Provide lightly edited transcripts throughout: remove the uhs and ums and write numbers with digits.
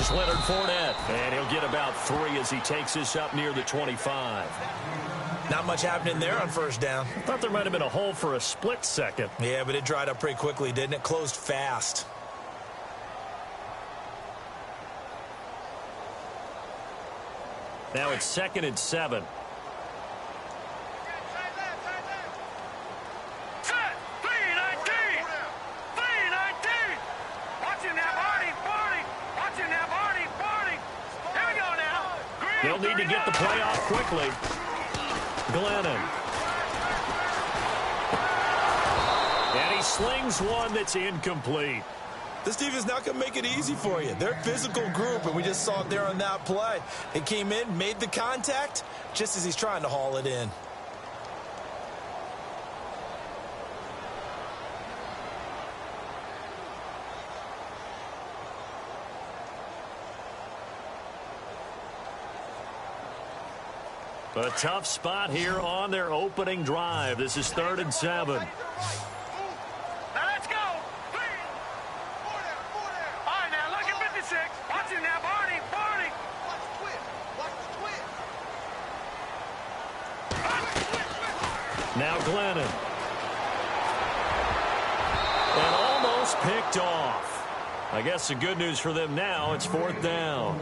Here's Leonard Fournette, and he'll get about 3 as he takes this up near the 25. Not much happening there on first down. Thought there might have been a hole for a split second. Yeah, but it dried up pretty quickly, didn't it? Closed fast. Now it's 2nd and 7. They'll need to get the play off quickly. Glennon. And he slings one that's incomplete. This defense not going to make it easy for you. They're a physical group, and we just saw it there on that play. It came in, made the contact, just as he's trying to haul it in. A tough spot here on their opening drive. This is 3rd and 7. Now let's go. All right, now look at 56. Watch him now, Barney. Watch the twist. Now Glennon. And almost picked off. I guess the good news for them now, it's 4th down.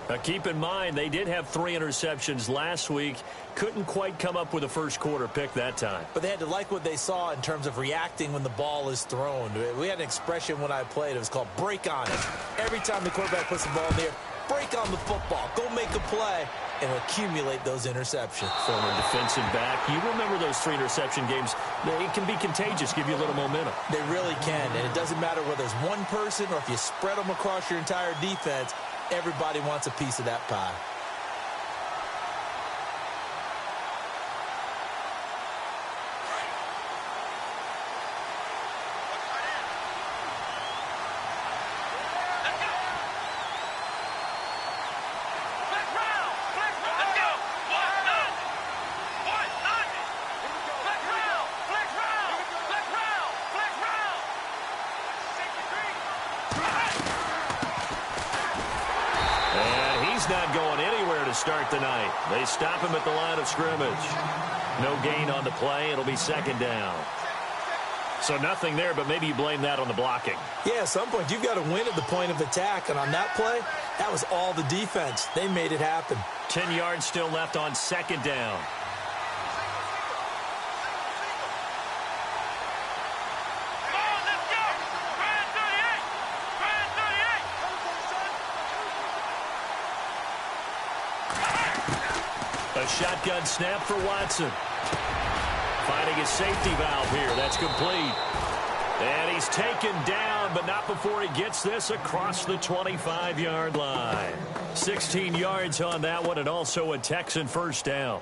Now, keep in mind, they did have 3 interceptions last week. Couldn't quite come up with a first-quarter pick that time. But they had to like what they saw in terms of reacting when the ball is thrown. We had an expression when I played. It was called break on it. Every time the quarterback puts the ball in the air, break on the football. Go make a play and accumulate those interceptions. Former defensive back. You remember those 3 interception games. It can be contagious, give you a little momentum. They really can, and it doesn't matter whether it's one person or if you spread them across your entire defense. Everybody wants a piece of that pie. Not going anywhere to start the night. They stop him at the line of scrimmage. No gain on the play. It'll be 2nd down. So nothing there, but maybe you blame that on the blocking. Yeah, at some point you've got to win at the point of attack, and on that play, that was all the defense. They made it happen. 10 yards still left on 2nd down. Shotgun snap for Watson. Finding his safety valve here. That's complete. And he's taken down, but not before he gets this across the 25-yard line. 16 yards on that one, and also a Texan first down.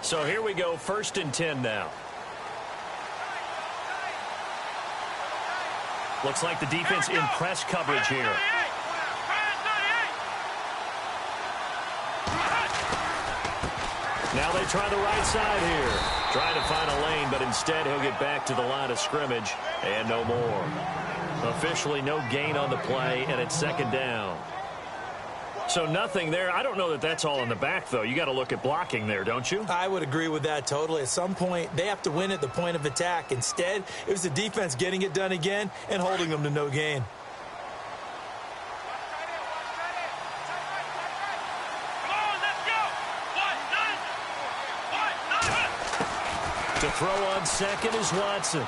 So here we go, 1st and 10 now. Looks like the defense in press coverage here. Now they try the right side here. Trying to find a lane, but instead he'll get back to the line of scrimmage and no more. Officially no gain on the play, and it's 2nd down. So nothing there. I don't know that that's all in the back, though. You got to look at blocking there, don't you? I would agree with that totally. At some point, they have to win at the point of attack. Instead, it was the defense getting it done again and holding them to no gain. To throw on 2nd is Watson.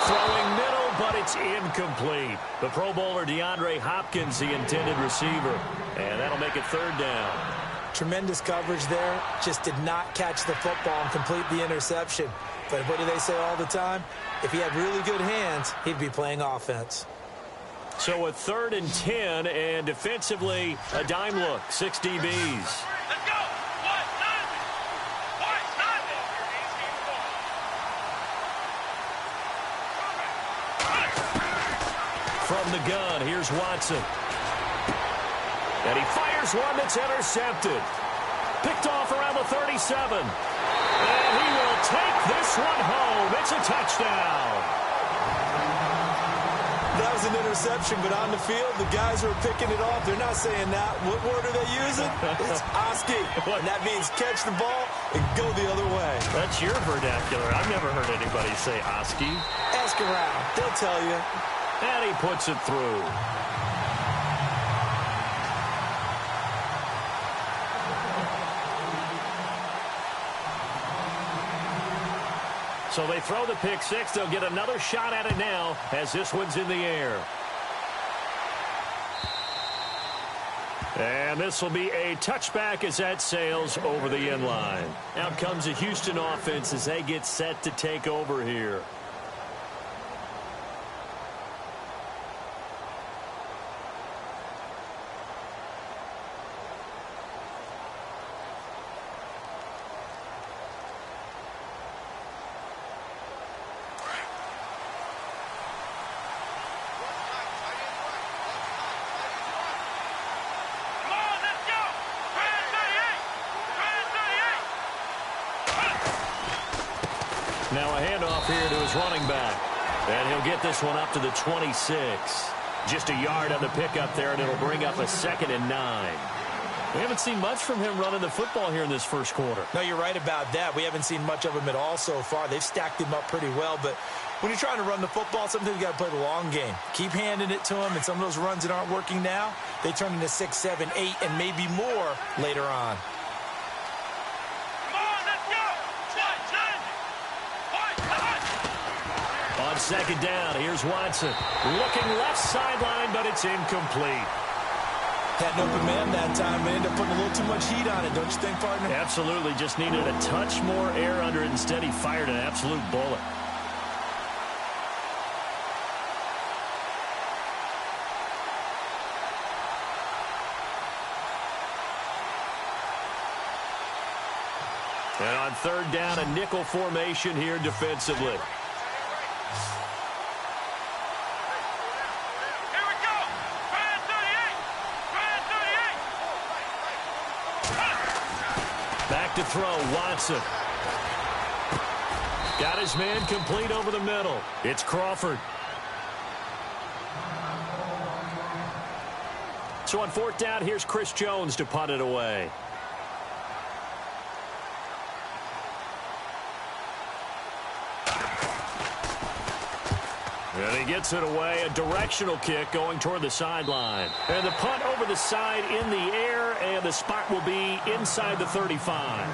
Throwing middle, but it's incomplete. The Pro Bowler DeAndre Hopkins, the intended receiver. And that'll make it 3rd down. Tremendous coverage there. Just did not catch the football and complete the interception. But what do they say all the time? If he had really good hands, he'd be playing offense. So a 3rd and 10, and defensively, a dime look. 6 DBs. From the gun, here's Watson. And he fires here's one that's intercepted. Picked off around the 37. And he will take this one home. It's a touchdown. That was an interception, but on the field, the guys who are picking it off, they're not saying that. What word are they using? It's Oski. And that means catch the ball and go the other way. That's your vernacular. I've never heard anybody say Oski. Ask around. They'll tell you. And he puts it through. So they throw the pick six. They'll get another shot at it now as this one's in the air. And this will be a touchback as that sails over the end line. Out comes the Houston offense as they get set to take over here. Now a handoff here to his running back. And he'll get this one up to the 26. Just a yard on the pickup there, and it'll bring up a 2nd and 9. We haven't seen much from him running the football here in this first quarter. No, you're right about that. We haven't seen much of him at all so far. They've stacked him up pretty well, but when you're trying to run the football, sometimes you got to play the long game. Keep handing it to him, and some of those runs that aren't working now, they turn into 6, 7, 8, and maybe more later on. On 2nd down, here's Watson. Looking left sideline, but it's incomplete. Had an open man that time, but ended up putting a little too much heat on it, don't you think, partner? Absolutely. Just needed a touch more air under it. Instead, he fired an absolute bullet. And on 3rd down, a nickel formation here defensively. Back to throw, Watson. Got his man complete over the middle. It's Crawford. So on 4th down, here's Chris Jones to punt it away. And he gets it away, a directional kick going toward the sideline. And the punt over the side in the air, and the spot will be inside the 35.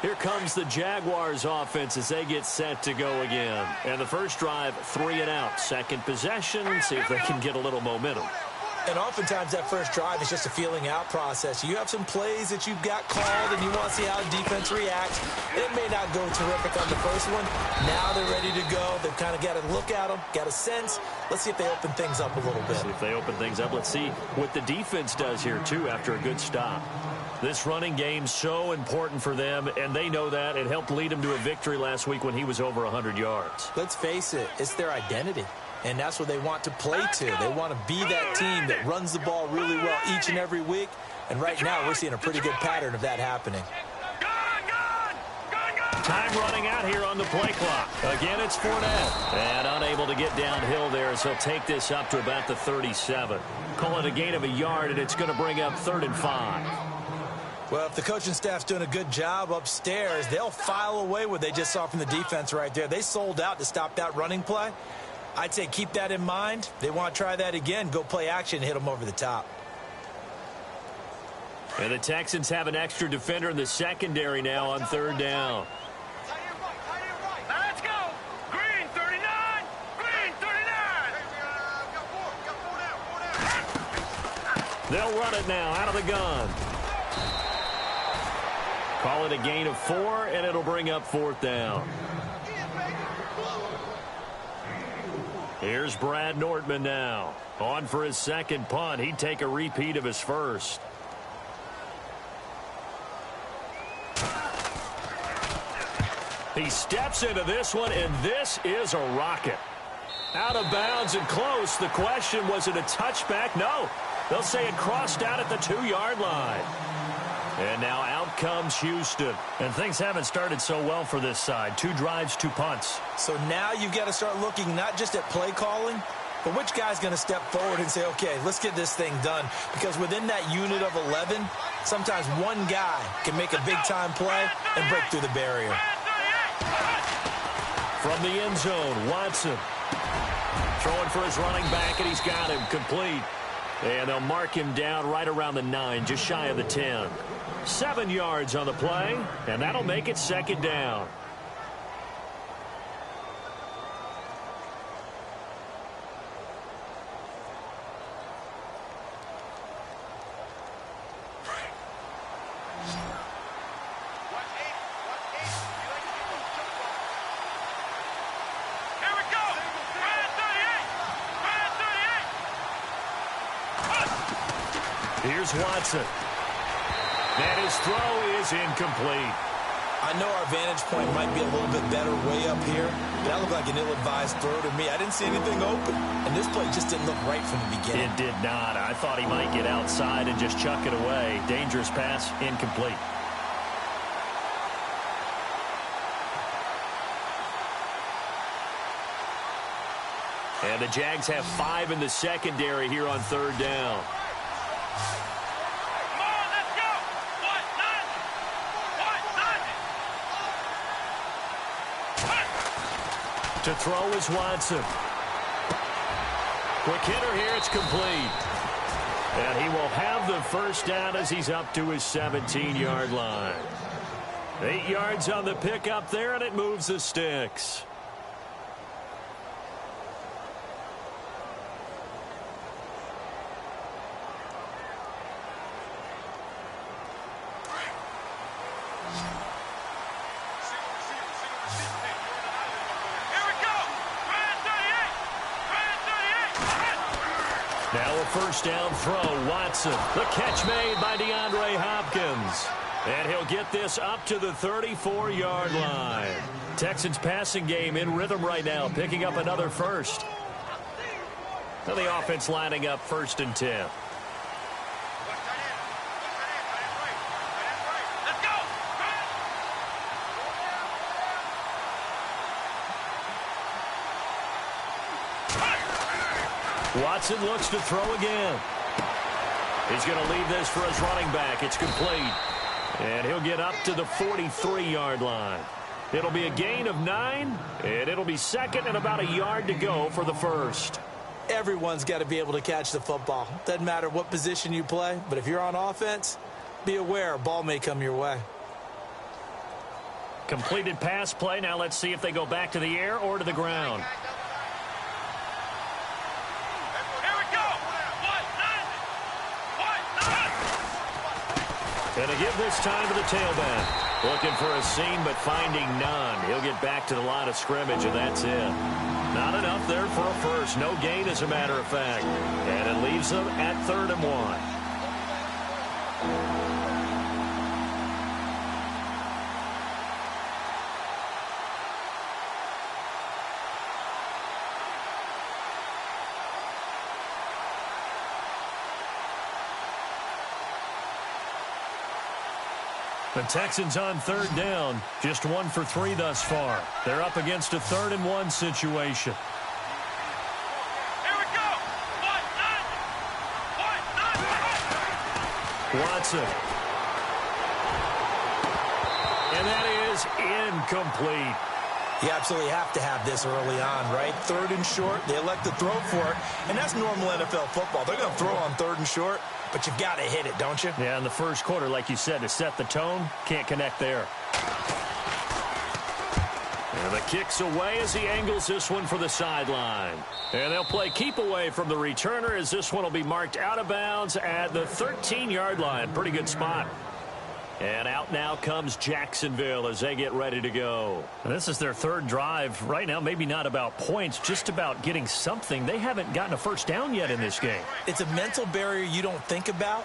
Here comes the Jaguars offense as they get set to go again. And the first drive, 3 and out. Second possession, see if they can get a little momentum. And oftentimes that first drive is just a feeling out process. You have some plays that you've got called and you want to see how the defense reacts. It may not go terrific on the first one. Now they're ready to go. They've kind of got to look at them, got a sense. Let's see if they open things up a little bit. See if they open things up. Let's see what the defense does here, too, after a good stop. This running game so important for them, and they know that. It helped lead them to a victory last week when he was over 100 yards. Let's face it, it's their identity, and that's what they want to play to. They want to be that team that runs the ball really well each and every week, and right now we're seeing a pretty good pattern of that happening. Time running out here on the play clock. Again, it's Fournette. And unable to get downhill there as he'll take this up to about the 37. Call it a gain of a yard, and it's going to bring up 3rd and 5. Well, if the coaching staff's doing a good job upstairs, they'll file away what they just saw from the defense right there. They sold out to stop that running play. I'd say keep that in mind. They want to try that again. Go play action and hit them over the top. And the Texans have an extra defender in the secondary now on 3rd down. Let's go. Green 39. Green 39. They'll run it now out of the gun. Call it a gain of 4, and it'll bring up 4th down. Here's Brad Nordman now. On for his second punt. He'd take a repeat of his first. He steps into this one, and this is a rocket. Out of bounds and close. The question, was it a touchback? No. They'll say it crossed out at the 2-yard line. And now out comes Houston. And things haven't started so well for this side. 2 drives, 2 punts. So now you've got to start looking not just at play calling, but which guy's going to step forward and say, okay, let's get this thing done. Because within that unit of 11, sometimes one guy can make a big-time play and break through the barrier. From the end zone, Watson. Throwing for his running back, and he's got him complete. And they'll mark him down right around the 9, just shy of the 10. 7 yards on the play, and that'll make it second down. Here's Watson. And his throw is incomplete. I know our vantage point might be a little bit better way up here. That looked like an ill-advised throw to me. I didn't see anything open. And this play just didn't look right from the beginning. It did not. I thought he might get outside and just chuck it away. Dangerous pass, incomplete. And the Jags have 5 in the secondary here on 3rd down. To throw is Watson. Quick hitter here, it's complete. And he will have the first down as he's up to his 17-yard line. 8 yards on the pickup there, and it moves the sticks. First down throw, Watson. The catch made by DeAndre Hopkins. And he'll get this up to the 34-yard line. Texans passing game in rhythm right now, picking up another first. And the offense lining up 1st and 10. Watson looks to throw again. He's going to leave this for his running back. It's complete. And he'll get up to the 43-yard line. It'll be a gain of 9, and it'll be second and about a yard to go for the first. Everyone's got to be able to catch the football. Doesn't matter what position you play, but if you're on offense, be aware a ball may come your way. Completed pass play. Now let's see if they go back to the air or to the ground. And to give this time to the tailback. Looking for a seam, but finding none. He'll get back to the line of scrimmage, and that's it. Not enough there for a first. No gain, as a matter of fact. And it leaves them at 3rd and 1. The Texans on 3rd down, just 1 for 3 thus far. They're up against a 3rd and 1 situation. Here we go. Watson. And that is incomplete. You absolutely have to have this early on, right? 3rd and short, they elect to throw for it, and that's normal NFL football. They're going to throw on 3rd and short, but you've got to hit it, don't you? Yeah, in the first quarter, like you said, to set the tone, can't connect there. And the kick's away as he angles this one for the sideline. And they'll play keep away from the returner as this one will be marked out of bounds at the 13-yard line. Pretty good spot. And out now comes Jacksonville as they get ready to go. And this is their third drive. Right now, maybe not about points, just about getting something. They haven't gotten a first down yet in this game. It's a mental barrier you don't think about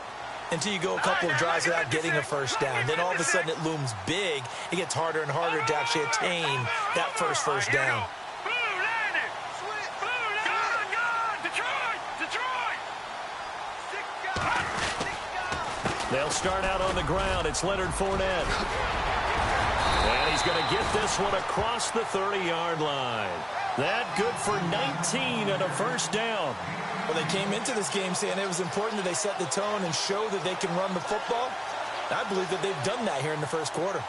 until you go a couple of drives without getting a first down. Then all of a sudden it looms big. It gets harder and harder to actually attain that first down. They'll start out on the ground. It's Leonard Fournette. And he's going to get this one across the 30-yard line. That good for 19 and a first down. Well, they came into this game saying it was important that they set the tone and show that they can run the football. I believe that they've done that here in the first quarter.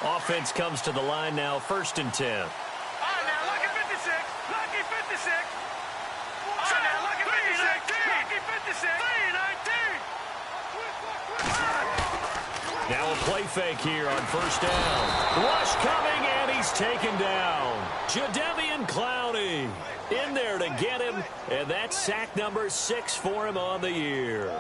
Offense comes to the line now, 1st and 10. All right, now, lucky 56. Lucky 56. All right, now, lucky 56. Lucky 56. 19. Now a play fake here on 1st down. Rush coming, and he's taken down. Jadeveon Clowney in there to get him, and that's sack number 6 for him on the year.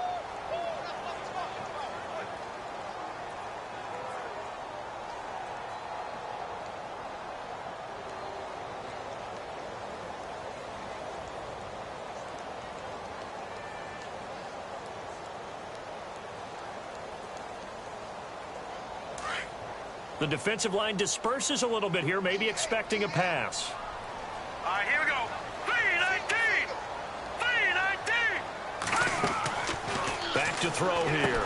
The defensive line disperses a little bit here, maybe expecting a pass. All right, here we go. 3-19. 3-19. Back to throw here.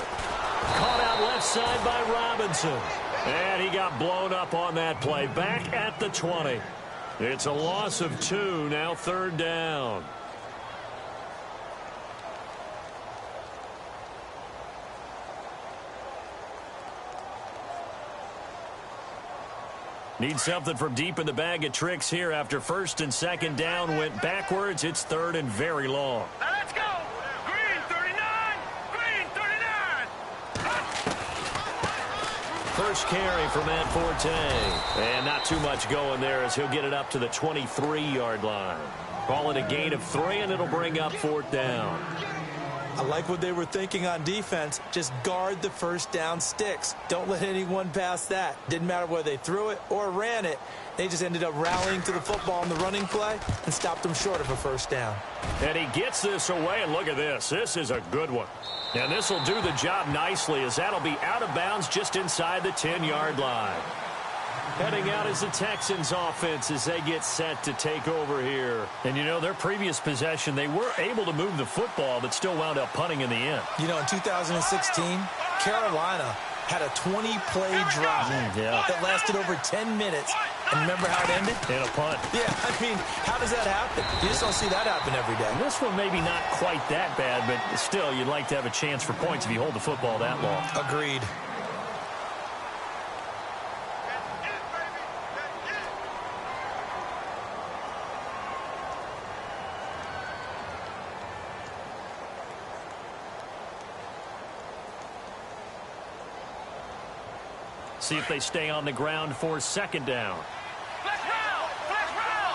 Caught out left side by Robinson. And he got blown up on that play. Back at the 20. It's a loss of 2, now 3rd down. Need something from deep in the bag of tricks here after 1st and 2nd down went backwards. It's 3rd and very long. Now let's go. Green 39. Green 39. First carry for Matt Forte. And not too much going there as he'll get it up to the 23-yard line. Call it a gain of 3, and it'll bring up 4th down. I like what they were thinking on defense. Just guard the first down sticks. Don't let anyone pass that. Didn't matter whether they threw it or ran it. They just ended up rallying to the football on the running play and stopped them short of a first down. And he gets this away, and look at this. This is a good one. And this will do the job nicely as that'll be out of bounds just inside the 10-yard line. Heading out is the Texans offense as they get set to take over here. And, you know, their previous possession, they were able to move the football, but still wound up punting in the end. You know, in 2016, Carolina had a 20-play drive that lasted over 10 minutes. And remember how it ended? In a punt. Yeah, I mean, how does that happen? You just don't see that happen every day. And this one maybe not quite that bad, but still, you'd like to have a chance for points if you hold the football that long. Agreed. See if they stay on the ground for 2nd down. Let's roll. Let's roll.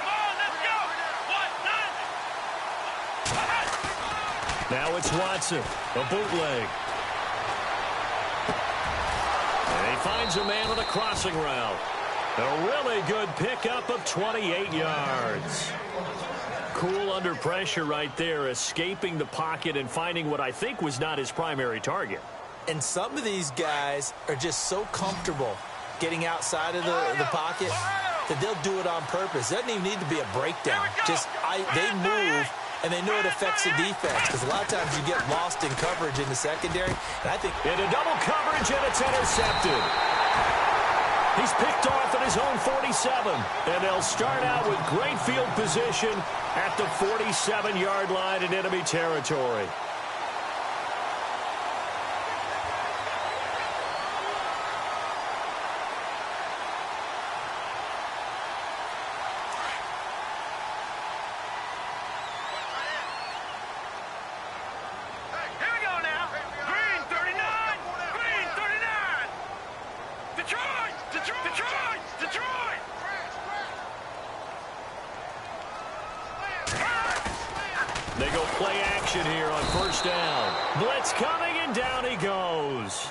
Come on, let's go. 1-9. Now it's Watson, a bootleg. And he finds a man on a crossing route. A really good pickup of 28 yards. Cool under pressure right there, escaping the pocket and finding what I think was not his primary target. And some of these guys are just so comfortable getting outside of the pocket that they'll do it on purpose. It doesn't even need to be a breakdown. Just they move, and they know it affects the defense because a lot of times you get lost in coverage in the secondary. And I think into double coverage, and it's intercepted. He's picked off at his own 47, and they'll start out with great field position at the 47-yard line in enemy territory. Here we go now. Green 39. formation here on first down. Blitz coming, and down he goes.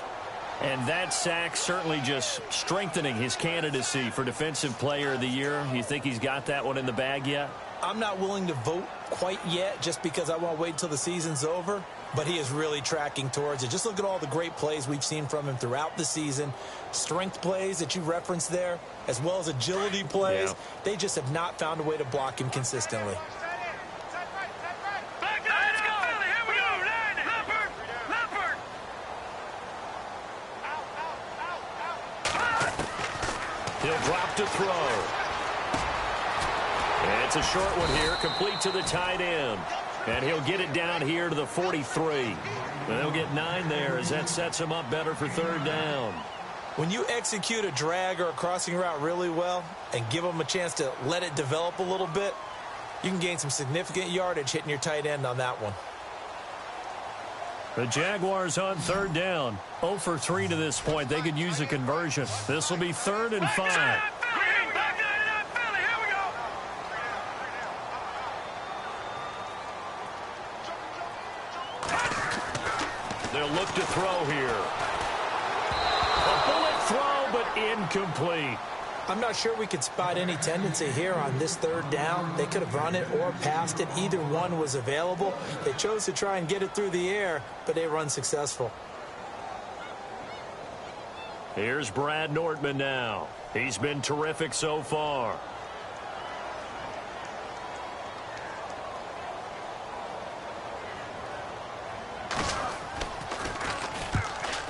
And that sack certainly just strengthening his candidacy for Defensive Player of the Year. You think he's got that one in the bag yet? I'm not willing to vote quite yet just because I want to wait until the season's over, but he is really tracking towards it. Just look at all the great plays we've seen from him throughout the season. Strength plays that you referenced there, as well as agility plays. Yeah. They just have not found a way to block him consistently. He'll drop to throw. And it's a short one here, complete to the tight end. And he'll get it down here to the 43. And they'll get 9 there as that sets him up better for third down. When you execute a drag or a crossing route really well and give them a chance to let it develop a little bit, you can gain some significant yardage hitting your tight end on that one. The Jaguars on third down. 0 for 3 to this point. They could use a conversion. This will be 3rd and 5. They'll look to throw here. A bullet throw, but incomplete. I'm not sure we could spot any tendency here on this third down. They could have run it or passed it. Either one was available. They chose to try and get it through the air, but they were unsuccessful. Here's Brad Nortman now. He's been terrific so far.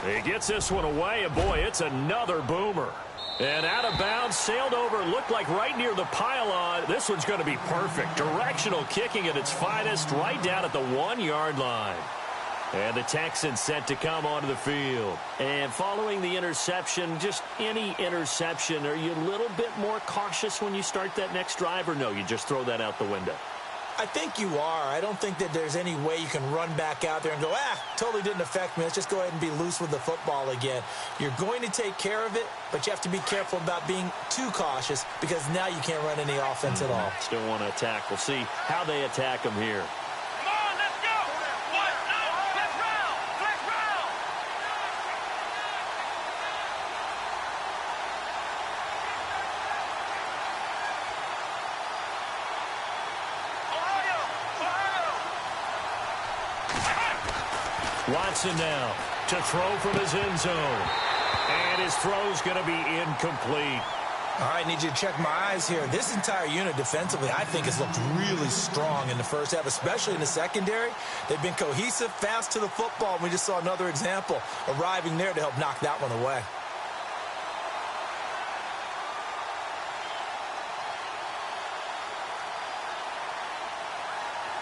He gets this one away, and boy, it's another boomer. And out of bounds, sailed over, looked like right near the pylon. This one's going to be perfect. Directional kicking at its finest, right down at the 1-yard line. And the Texans set to come onto the field. And following the interception, just any interception, are you a little bit more cautious when you start that next drive, or no, you just throw that out the window? I think you are. I don't think that there's any way you can run back out there and go, totally didn't affect me. Let's just go ahead and be loose with the football again. You're going to take care of it, but you have to be careful about being too cautious because now you can't run any offense at all. Still want to attack. We'll see how they attack him here. Come on, let's go. Let's round. Let's round. Watson now to throw from his end zone. And his throw's going to be incomplete. All right, need you to check my eyes here. This entire unit defensively, I think, has looked really strong in the first half, especially in the secondary. They've been cohesive, fast to the football. We just saw another example arriving there to help knock that one away.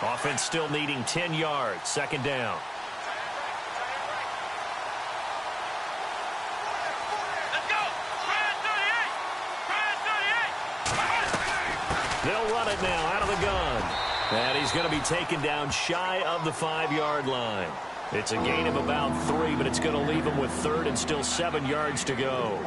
Offense still needing 10 yards. 2nd down. They'll run it now out of the gun. And he's going to be taken down shy of the 5-yard line. It's a gain of about 3, but it's going to leave him with 3rd and still 7 yards to go.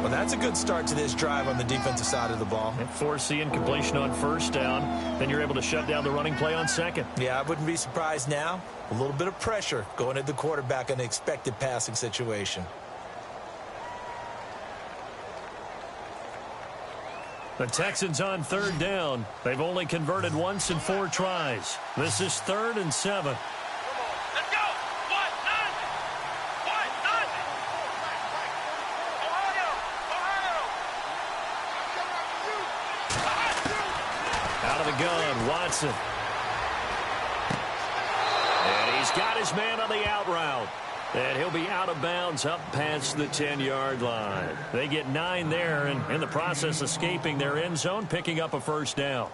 Well, that's a good start to this drive on the defensive side of the ball. And force the incompletion on 1st down. Then you're able to shut down the running play on 2nd. Yeah, I wouldn't be surprised now. A little bit of pressure going at the quarterback in an expected passing situation. The Texans on 3rd down. They've only converted once in 4 tries. This is 3rd and 7. Let's go. Out of the gun, Watson. And he's got his man on the out route. And he'll be out of bounds up past the 10-yard line. They get 9 there, and in the process escaping their end zone, picking up a 1st down.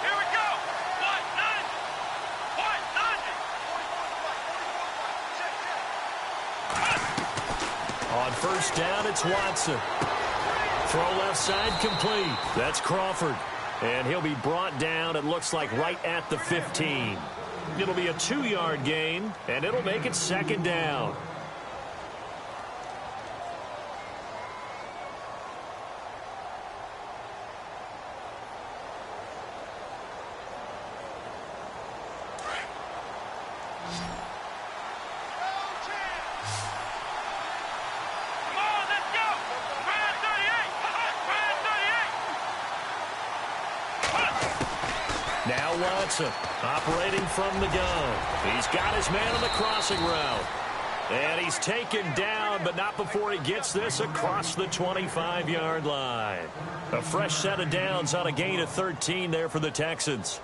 Here we go. On 1st down, it's Watson. Throw left side complete. That's Crawford. And he'll be brought down, it looks like, right at the 15. It'll be a 2-yard gain, and it'll make it 2nd down. Now Watson operating from the gun. He's got his man on the crossing route. And he's taken down, but not before he gets this across the 25-yard line. A fresh set of downs on a gain of 13 there for the Texans.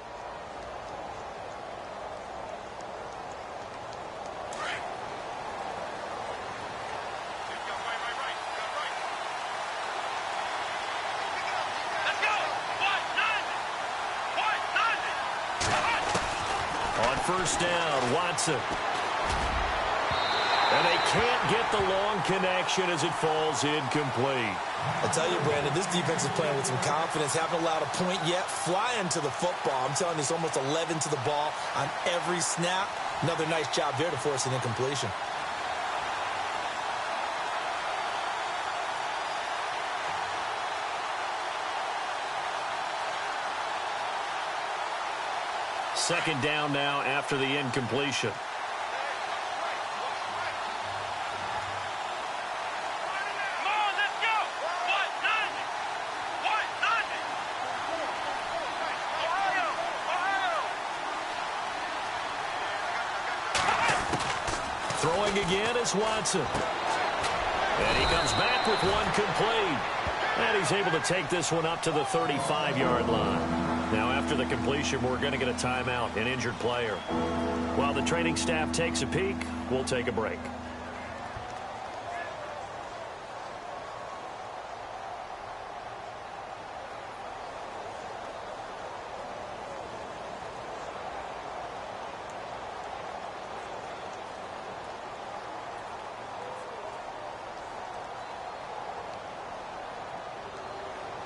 On first down, Watson. And they can't get the long connection as it falls incomplete. I tell you, Brandon, this defense is playing with some confidence. Haven't allowed a point yet. Flying to the football. I'm telling you, it's almost 11 to the ball on every snap. Another nice job there to force an incompletion. Second down now after the incompletion. Throwing again is Watson. And he comes back with one complete. And he's able to take this one up to the 35-yard line. Now, after the completion, we're going to get a timeout, an injured player. While the training staff takes a peek, we'll take a break.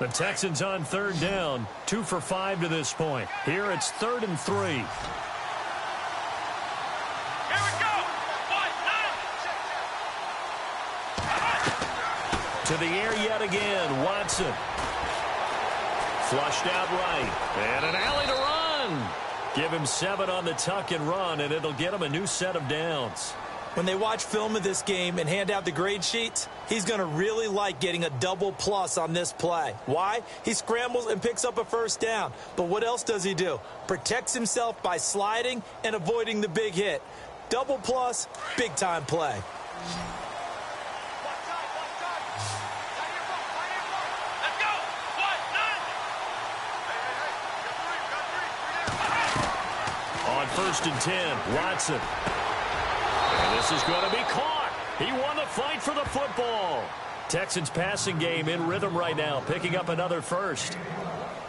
The Texans on third down, 2 for 5 to this point. Here it's 3rd and 3. Here we go. To the air yet again, Watson. Flushed out right. And an alley to run. Give him 7 on the tuck and run, and it'll get him a new set of downs. When they watch film of this game and hand out the grade sheets, he's going to really like getting a double plus on this play. Why? He scrambles and picks up a first down. But what else does he do? Protects himself by sliding and avoiding the big hit. Double plus, big-time play. On 1st and 10, Watson. And this is going to be caught. He won the fight for the football. Texans passing game in rhythm right now, picking up another first.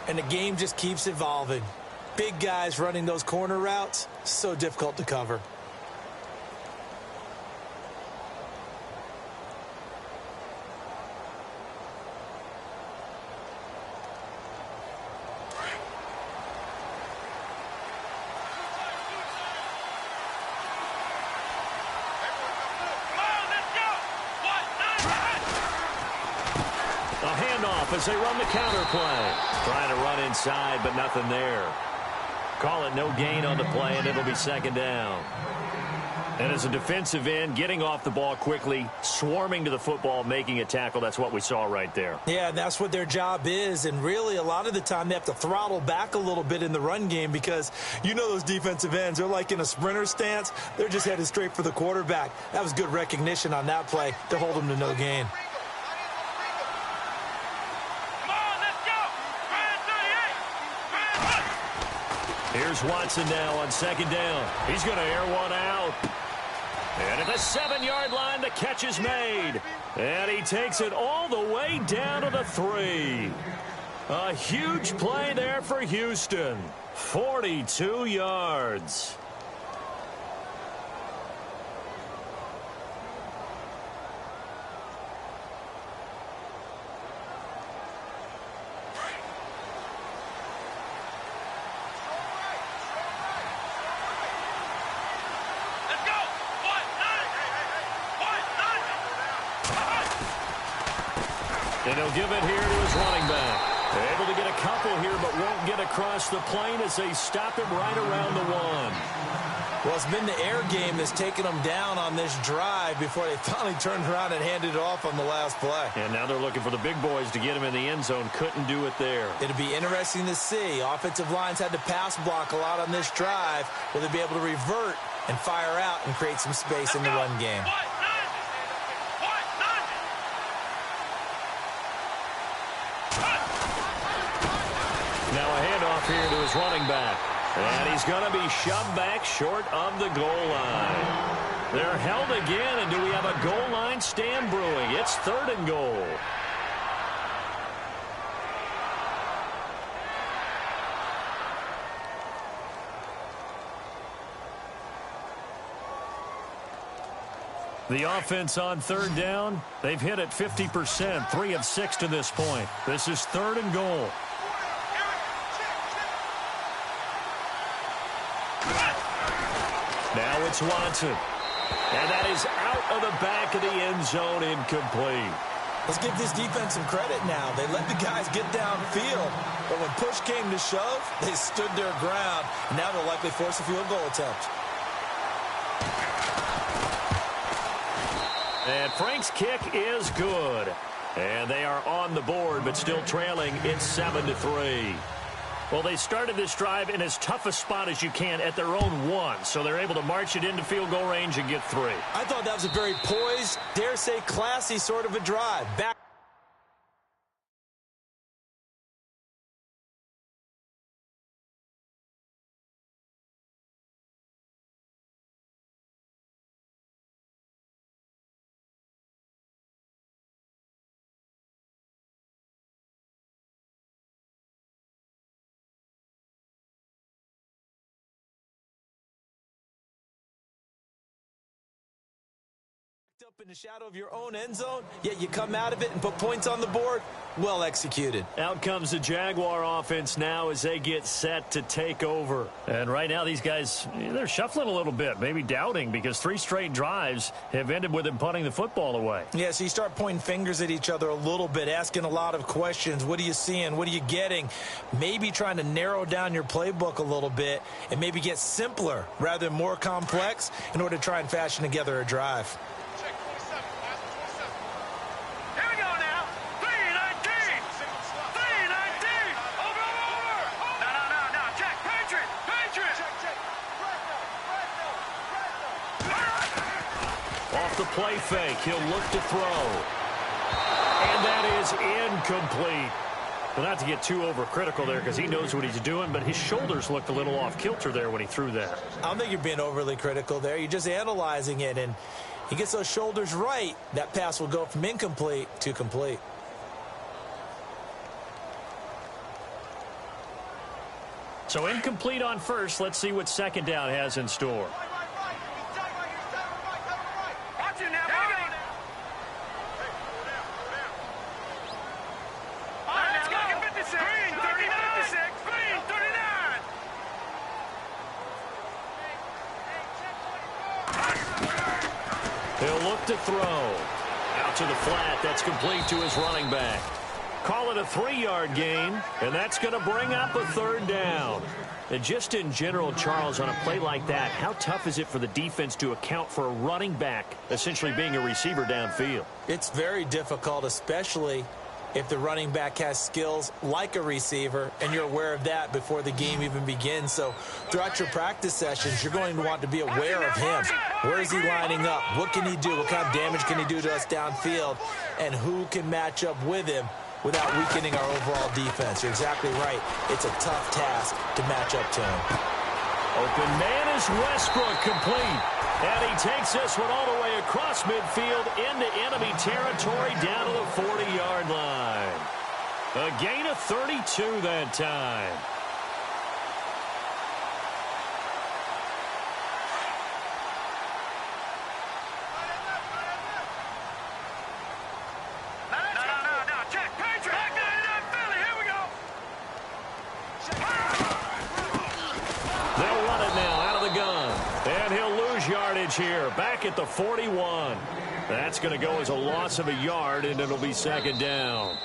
And the game just keeps evolving. Big guys running those corner routes, so difficult to cover. As they run the counter play. Trying to run inside, but nothing there. Call it no gain on the play, and it'll be 2nd down. And as a defensive end, getting off the ball quickly, swarming to the football, making a tackle, that's what we saw right there. Yeah, and that's what their job is. And really, a lot of the time, they have to throttle back a little bit in the run game because you know those defensive ends, they're like in a sprinter stance. They're just headed straight for the quarterback. That was good recognition on that play to hold them to no gain. Here's Watson now on 2nd down. He's going to air one out. And at the 7-yard line, the catch is made. And he takes it all the way down to the 3. A huge play there for Houston. 42 yards. And he'll give it here to his running back. Able to get a couple here, but won't get across the plane as they stop him right around the 1. Well, it's been the air game that's taken them down on this drive before they finally turned around and handed it off on the last play. And now they're looking for the big boys to get him in the end zone. Couldn't do it there. It'll be interesting to see. Offensive lines had to pass block a lot on this drive. Will they be able to revert and fire out and create some space in the run game? Now a handoff here to his running back. And he's going to be shoved back short of the goal line. They're held again, and do we have a goal line stand brewing? It's 3rd and goal. The offense on 3rd down, they've hit it 50%, 3 of 6 to this point. This is 3rd and goal. Now it's Watson. And that is out of the back of the end zone, incomplete. Let's give this defense some credit now. They let the guys get downfield, but when push came to shove, they stood their ground. Now they'll likely force a field goal attempt. And Frank's kick is good. And they are on the board, but still trailing. It's 7-3. Well, they started this drive in as tough a spot as you can at their own 1, so they're able to march it into field goal range and get 3. I thought that was a very poised, dare say classy sort of a drive. Back. Up in the shadow of your own end zone, yet you come out of it and put points on the board. Well executed. Out comes the Jaguar offense now as they get set to take over. And right now these guys, they're shuffling a little bit, maybe doubting, because 3 straight drives have ended with them punting the football away. Yeah, so you start pointing fingers at each other a little bit, asking a lot of questions. What are you seeing? What are you getting? Maybe trying to narrow down your playbook a little bit and maybe get simpler rather than more complex in order to try and fashion together a drive. Off the play fake, he'll look to throw. And that is incomplete. Well, not to get too overcritical there because he knows what he's doing, but his shoulders looked a little off kilter there when he threw that. I don't think you're being overly critical there. You're just analyzing it, and he gets those shoulders right. That pass will go from incomplete to complete. So incomplete on first. Let's see what 2nd down has in store. He'll look to throw. Out to the flat. That's complete to his running back. Call it a 3-yard gain, and that's going to bring up a 3rd down. And just in general, Charles, on a play like that, how tough is it for the defense to account for a running back essentially being a receiver downfield? It's very difficult, especially if the running back has skills like a receiver, and you're aware of that before the game even begins. So throughout your practice sessions, you're going to want to be aware of him. Where is he lining up? What can he do? What kind of damage can he do to us downfield? And who can match up with him without weakening our overall defense? You're exactly right. It's a tough task to match up to him. Open man is Westbrook, complete. And he takes this one all the way across midfield into enemy territory down to the 40-yard line. A gain of 32 that time. Here, back at the 41. That's going to go as a loss of a yard, and it'll be 2nd down.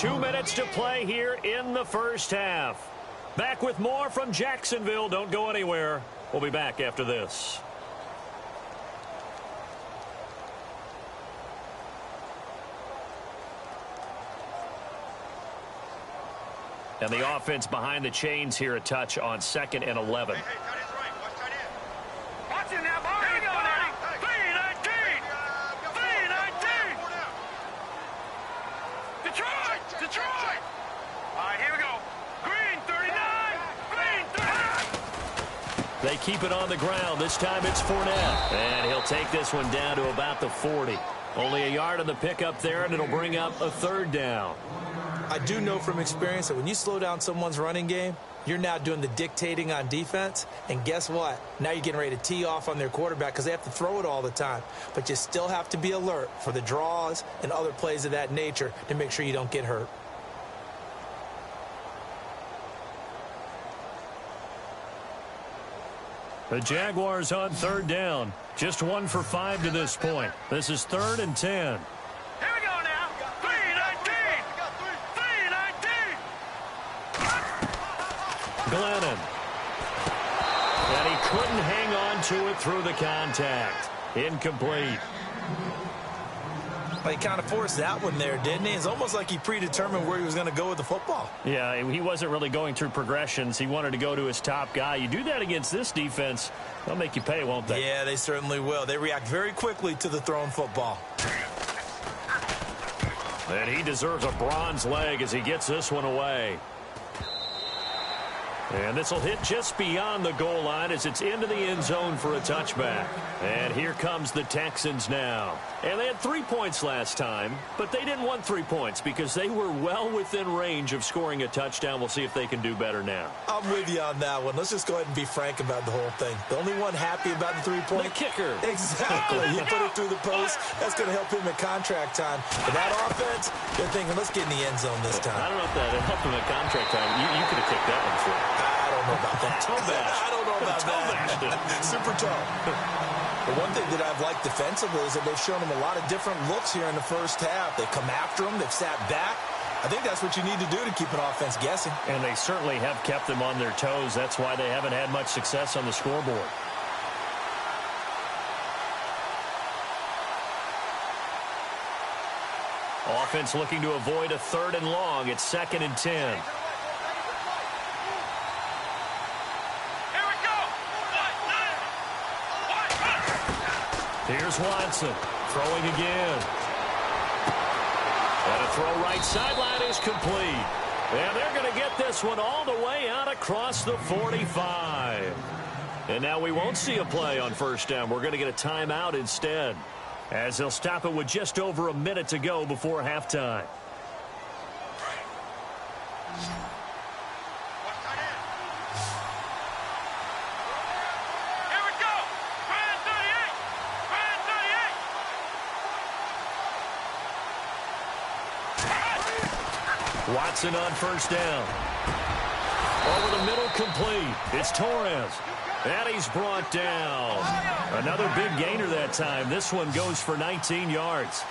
2 minutes to play here in the first half. Back with more from Jacksonville. Don't go anywhere. We'll be back after this. And the offense behind the chains here, a touch on 2nd and 11. Hey, tight end's right. Watch tight end. Watch it now, boy. Here we go now. 3-19. 3-19. Detroit. All right, here we go. Green 39. Green 39. They keep it on the ground. This time it's Fournette. And he'll take this one down to about the 40. Only a yard on the pickup there, and it'll bring up a 3rd down. I do know from experience that when you slow down someone's running game, you're now doing the dictating on defense. And guess what? Now you're getting ready to tee off on their quarterback because they have to throw it all the time. But you still have to be alert for the draws and other plays of that nature to make sure you don't get hurt. The Jaguars on 3rd down. Just 1 for 5 to this point. This is 3rd and 10. Here we go now. 3-19. 3-19. Glennon. And he couldn't hang on to it through the contact. Incomplete. He kind of forced that one there, didn't he? It's almost like he predetermined where he was going to go with the football. Yeah, he wasn't really going through progressions. He wanted to go to his top guy. You do that against this defense, they'll make you pay, won't they? Yeah, they certainly will. They react very quickly to the thrown football. And he deserves a bronze leg as he gets this one away. And this will hit just beyond the goal line as it's into the end zone for a touchback. And here comes the Texans now. And they had 3 points last time, but they didn't want 3 points because they were well within range of scoring a touchdown. We'll see if they can do better now. I'm with you on that one. Let's just go ahead and be frank about the whole thing. The only one happy about the 3-point. The kicker. Exactly. You put it through the post. That's going to help him at contract time. But that offense, they're thinking, let's get in the end zone this time. I don't know if that helped him at contract time. You could have kicked that one for him. I don't know about that. Toe bash. I don't know about that. Super toe. The one thing that I've liked defensively is that they've shown them a lot of different looks here in the first half. They come after them. They've sat back. I think that's what you need to do to keep an offense guessing. And they certainly have kept them on their toes. That's why they haven't had much success on the scoreboard. Offense looking to avoid a 3rd and long. It's 2nd and 10. Here's Watson throwing again. And a throw right sideline is complete. And they're going to get this one all the way out across the 45. And now we won't see a play on 1st down. We're going to get a timeout instead, as they'll stop it with just over a minute to go before halftime. Watson on 1st down. Over the middle, complete. It's Torres. And he's brought down. Another big gainer that time. This one goes for 19 yards.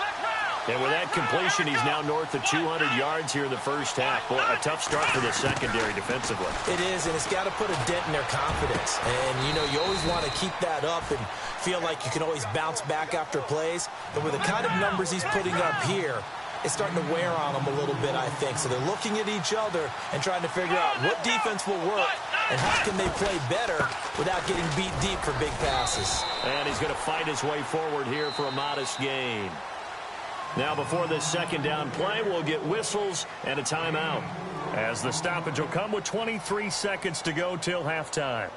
And with that completion, he's now north of 200 yards here in the first half. Boy, a tough start for the secondary defensively. It is, and it's got to put a dent in their confidence. And, you know, you always want to keep that up and feel like you can always bounce back after plays. But with the kind of numbers he's putting up here, it's starting to wear on them a little bit, I think. So they're looking at each other and trying to figure out what defense will work and how can they play better without getting beat deep for big passes. And he's going to fight his way forward here for a modest gain. Now, before this 2nd down play, we'll get whistles and a timeout, as the stoppage will come with 23 seconds to go till halftime.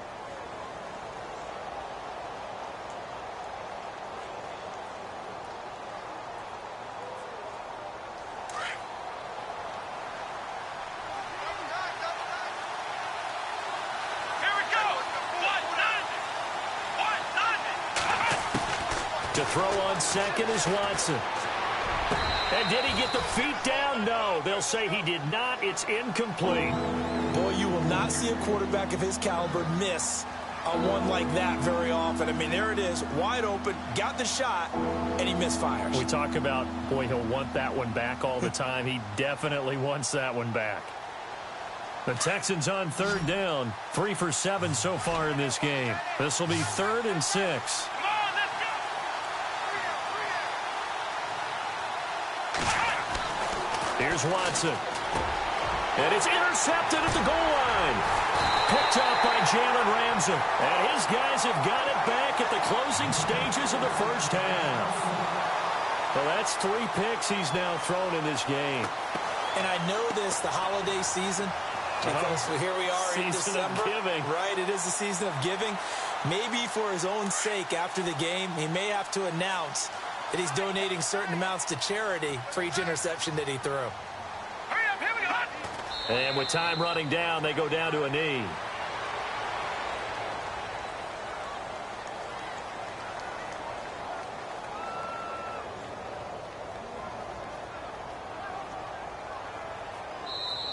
To throw on 2nd is Watson. And did he get the feet down? No, they'll say he did not. It's incomplete. Boy, you will not see a quarterback of his caliber miss on one like that very often. I mean, there it is, wide open, got the shot, and he misfires. We talk about, boy, he'll want that one back all the time. He definitely wants that one back. The Texans on third down, 3 for 7 so far in this game. This will be 3rd and 6. Here's Watson. And it's intercepted at the goal line. Picked up by Jalen Ramsey. And his guys have got it back at the closing stages of the first half. Well, that's 3 picks he's now thrown in this game. And I know this, the holiday season, because here we are in December. Season of giving. Right, it is the season of giving. Maybe for his own sake after the game, he may have to announce that he's donating certain amounts to charity for each interception that he threw. Hurry up, here we go. And with time running down, they go down to a knee.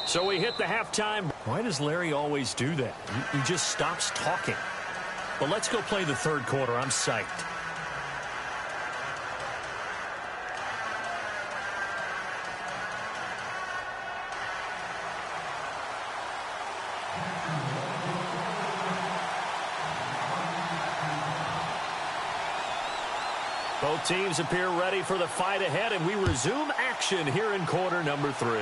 So we hit the halftime. Why does Larry always do that? He just stops talking. But let's go play the third quarter. I'm psyched. Both teams appear ready for the fight ahead, and we resume action here in quarter number 3.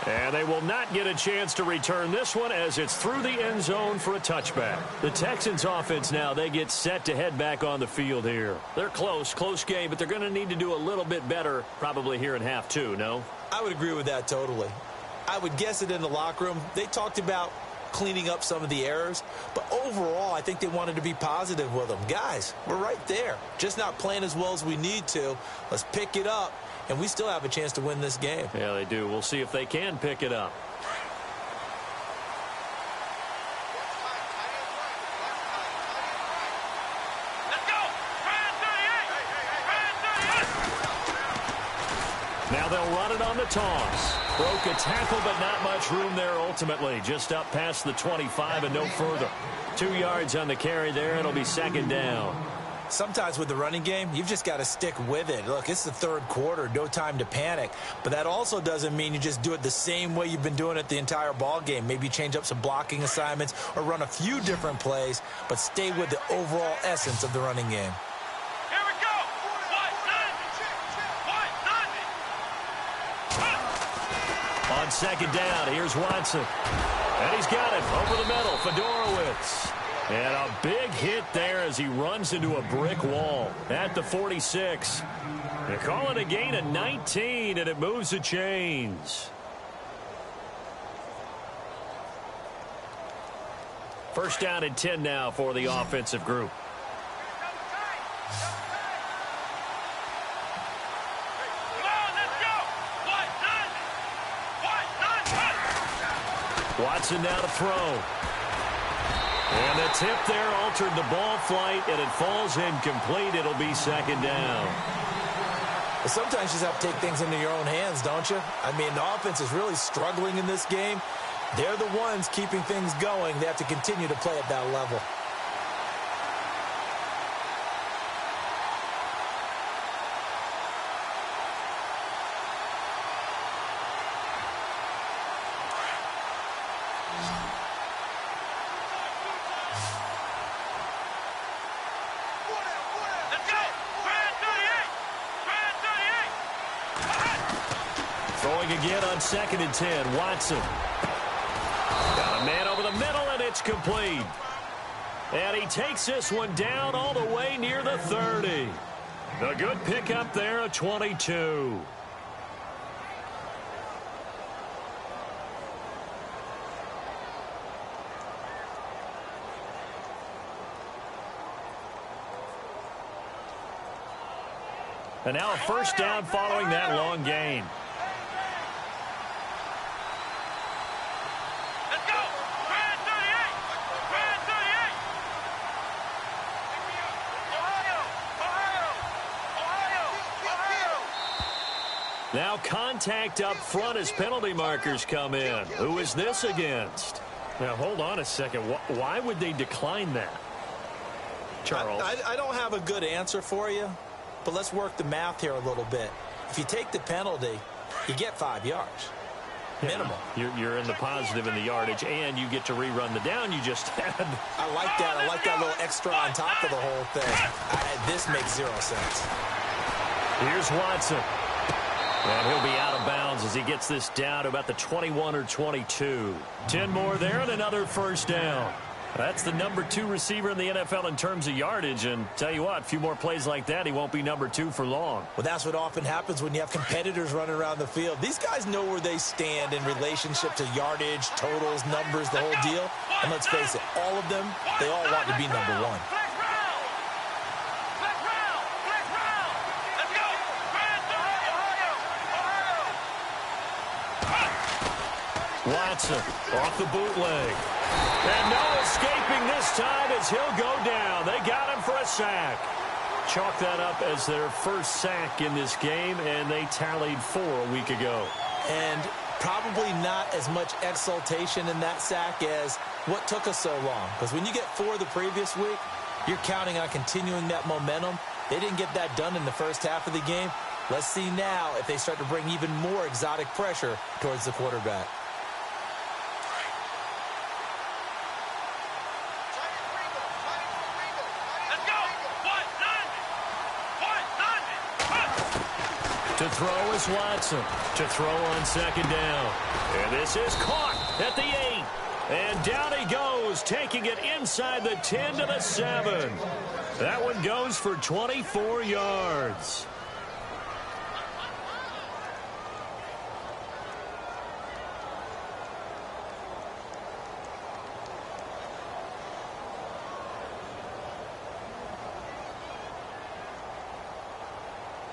And they will not get a chance to return this one as it's through the end zone for a touchback. The Texans offense now, they get set to head back on the field here. They're close game, but they're going to need to do a little bit better probably here in half 2, no? I would agree with that totally. I would guess it in the locker room. They talked about cleaning up some of the errors, but overall I think they wanted to be positive with them. Guys, we're right there, just not playing as well as we need to. Let's pick it up, and we still have a chance to win this game. Yeah, they do. We'll see if they can pick it up. Let's go. Brand 38. Now they'll run it on the toss. Broke a tackle, but not much room there ultimately. Just up past the 25 and no further. 2 yards on the carry there. It'll be 2nd down. Sometimes with the running game, you've just got to stick with it. Look, it's the third quarter, no time to panic. But that also doesn't mean you just do it the same way you've been doing it the entire ball game. Maybe change up some blocking assignments or run a few different plays, but stay with the overall essence of the running game. Here we go. On 2nd down, here's Watson. And he's got it over the middle. Fedorowicz. And a big hit there as he runs into a brick wall at the 46. They call it a gain of 19, and it moves the chains. First down and 10 now for the offensive group. Watson now to throw. And the tip there altered the ball flight, and it falls incomplete. It'll be 2nd down. But sometimes you just have to take things into your own hands, don't you? I mean, the offense is really struggling in this game. They're the ones keeping things going. They have to continue to play at that level. Again on 2nd and 10, Watson. Got a man over the middle, and it's complete. And he takes this one down all the way near the 30. The good pickup there at 22. And now a first down following that long gain. Now contact up front as penalty markers come in. Who is this against? Now, hold on a second. Why would they decline that, Charles? I don't have a good answer for you, but let's work the math here a little bit. If you take the penalty, you get 5 yards. Minimum. You're in the positive in the yardage, and you get to rerun the down you just had. I like that. I like that little extra on top of the whole thing. This makes 0 sense. Here's Watson. And he'll be out of bounds as he gets this down to about the 21 or 22. 10 more there and another first down. That's the number 2 receiver in the NFL in terms of yardage. And tell you what, a few more plays like that, he won't be number 2 for long. Well, that's what often happens when you have competitors running around the field. These guys know where they stand in relationship to yardage, totals, numbers, the whole deal. And let's face it, all of them, they all want to be number 1. Watson off the bootleg. And no escaping this time as he'll go down. They got him for a sack. Chalk that up as their first sack in this game, and they tallied 4 a week ago. And probably not as much exultation in that sack as what took us so long. Because when you get 4 the previous week, you're counting on continuing that momentum. They didn't get that done in the first half of the game. Let's see now if they start to bring even more exotic pressure towards the quarterback. To throw is Watson. To throw on second down. And this is caught at the 8. And down he goes, taking it inside the 10 to the 7. That one goes for 24 yards.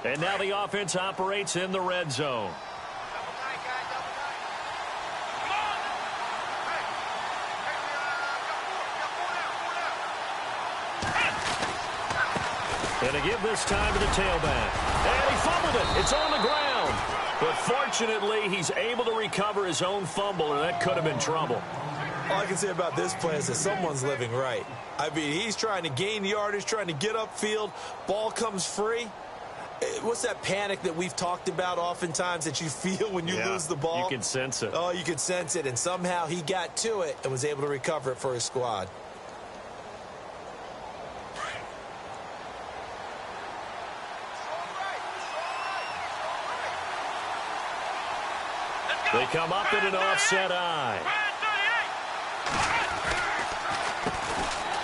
And now the offense operates in the red zone. And to give this time to the tailback. And he fumbled it. It's on the ground. But fortunately, he's able to recover his own fumble, and that could have been trouble. All I can say about this play is that someone's living right. I mean, he's trying to gain yardage, trying to get upfield. Ball comes free. What's that panic that we've talked about oftentimes that you feel when you lose the ball? You can sense it. Oh, you can sense it. And somehow he got to it and was able to recover it for his squad. They come up in an offset eye.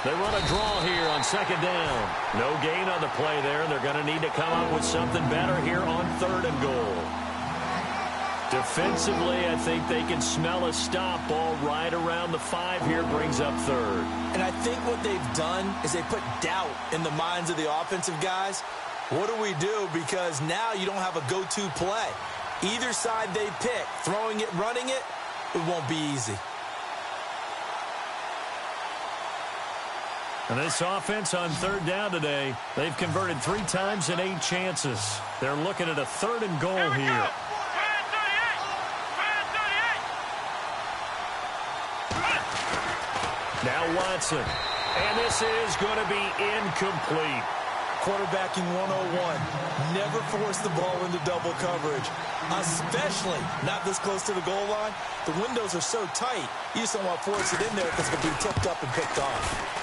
They run a draw here on second down. No gain on the play there. They're going to need to come up with something better here on 3rd and goal. Defensively, I think they can smell a stop. Ball right around the 5 here, brings up 3rd. And I think what they've done is they put doubt in the minds of the offensive guys. What do we do? Because now you don't have a go-to play. Either side they pick, throwing it, running it, it won't be easy. And this offense on 3rd down today, they've converted 3 times in 8 chances. They're looking at a 3rd and goal here. Now Watson. And this is going to be incomplete. Quarterbacking 101. Never force the ball into double coverage, especially not this close to the goal line. The windows are so tight, you just don't want to force it in there because it'll be tipped up and picked off.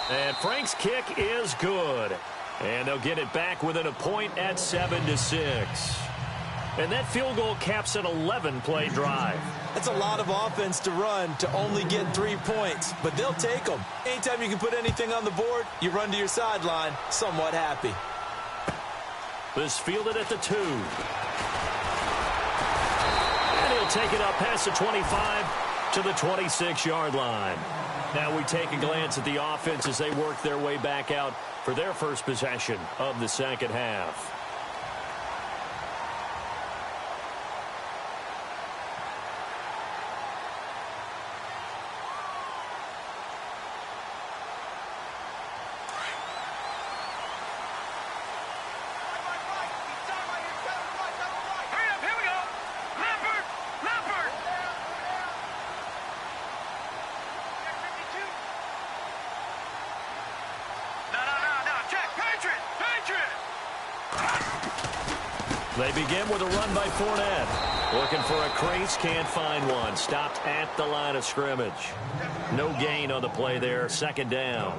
And Frank's kick is good. And they'll get it back within a point at 7-6. And that field goal caps an 11-play drive. That's a lot of offense to run to only get 3 points, but they'll take them. Anytime you can put anything on the board, you run to your sideline somewhat happy. This fielded at the 2. And he'll take it up past the 25 to the 26-yard line. Now we take a glance at the offense as they work their way back out for their first possession of the second half. They begin with a run by Fournette. Looking for a crease, can't find one. Stopped at the line of scrimmage. No gain on the play there, second down.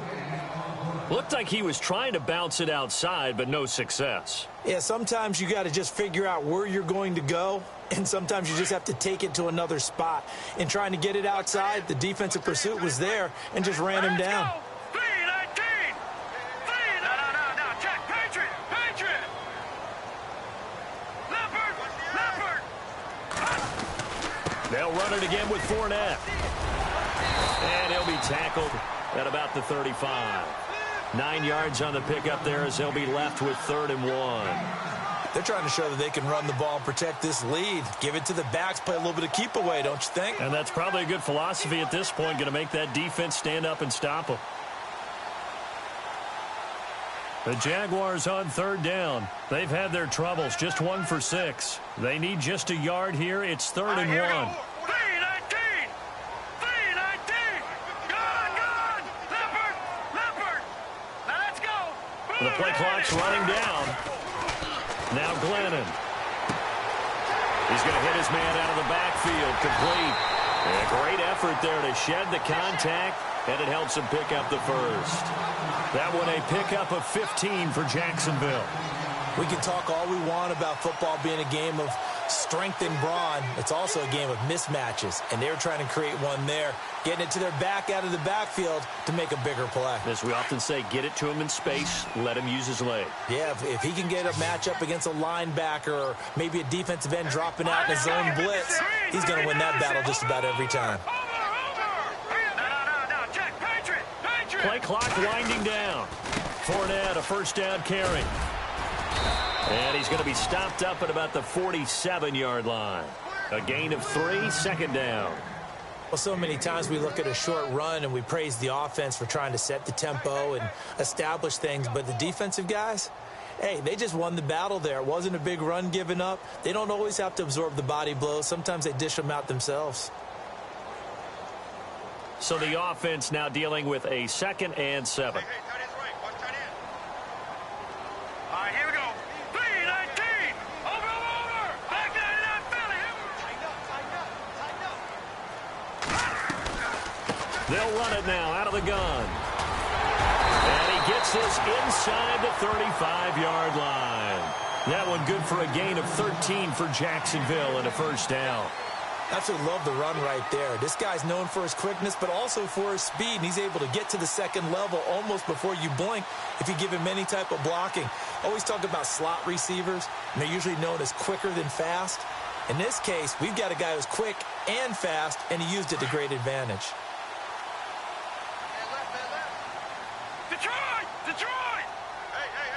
Looked like he was trying to bounce it outside, but no success. Yeah, sometimes you got to just figure out where you're going to go, and sometimes you just have to take it to another spot. In trying to get it outside, the defensive pursuit was there and just ran him down. They'll run it again with Fournette. And he'll be tackled at about the 35. 9 yards on the pickup there as they'll be left with 3rd and 1. They're trying to show that they can run the ball and protect this lead. Give it to the backs, play a little bit of keep away, don't you think? And that's probably a good philosophy at this point, going to make that defense stand up and stop them. The Jaguars on 3rd down. They've had their troubles, just 1 for 6. They need just a yard here. It's 3rd and 1. The play clock's running down. Now Glennon. He's going to hit his man out of the backfield. Complete. And a great effort there to shed the contact, and it helps him pick up the first. That one a pickup of 15 for Jacksonville. We can talk all we want about football being a game of strength and brawn. It's also a game of mismatches, and they're trying to create one there, getting it to their back out of the backfield to make a bigger play. As we often say, get it to him in space, let him use his leg. Yeah, if he can get a matchup against a linebacker or maybe a defensive end dropping out in his zone blitz, he's going to win that battle just about every time. Play clock winding down. Fournette, a first down carry. And he's going to be stopped up at about the 47-yard line. A gain of 3, second down. Well, so many times we look at a short run and we praise the offense for trying to set the tempo and establish things, but the defensive guys, hey, they just won the battle there. It wasn't a big run given up. They don't always have to absorb the body blows. Sometimes they dish them out themselves. So the offense now dealing with a 2nd and 7. All right, here we go. 3-19. Over. Back there in that Philly. They'll run it now out of the gun. And he gets this inside the 35-yard line. That one good for a gain of 13 for Jacksonville and a first down. Absolutely love the run right there. This guy's known for his quickness, but also for his speed. And he's able to get to the second level almost before you blink if you give him any type of blocking. Always talk about slot receivers, and they're usually known as quicker than fast. In this case, we've got a guy who's quick and fast, and he used it to great advantage. Detroit!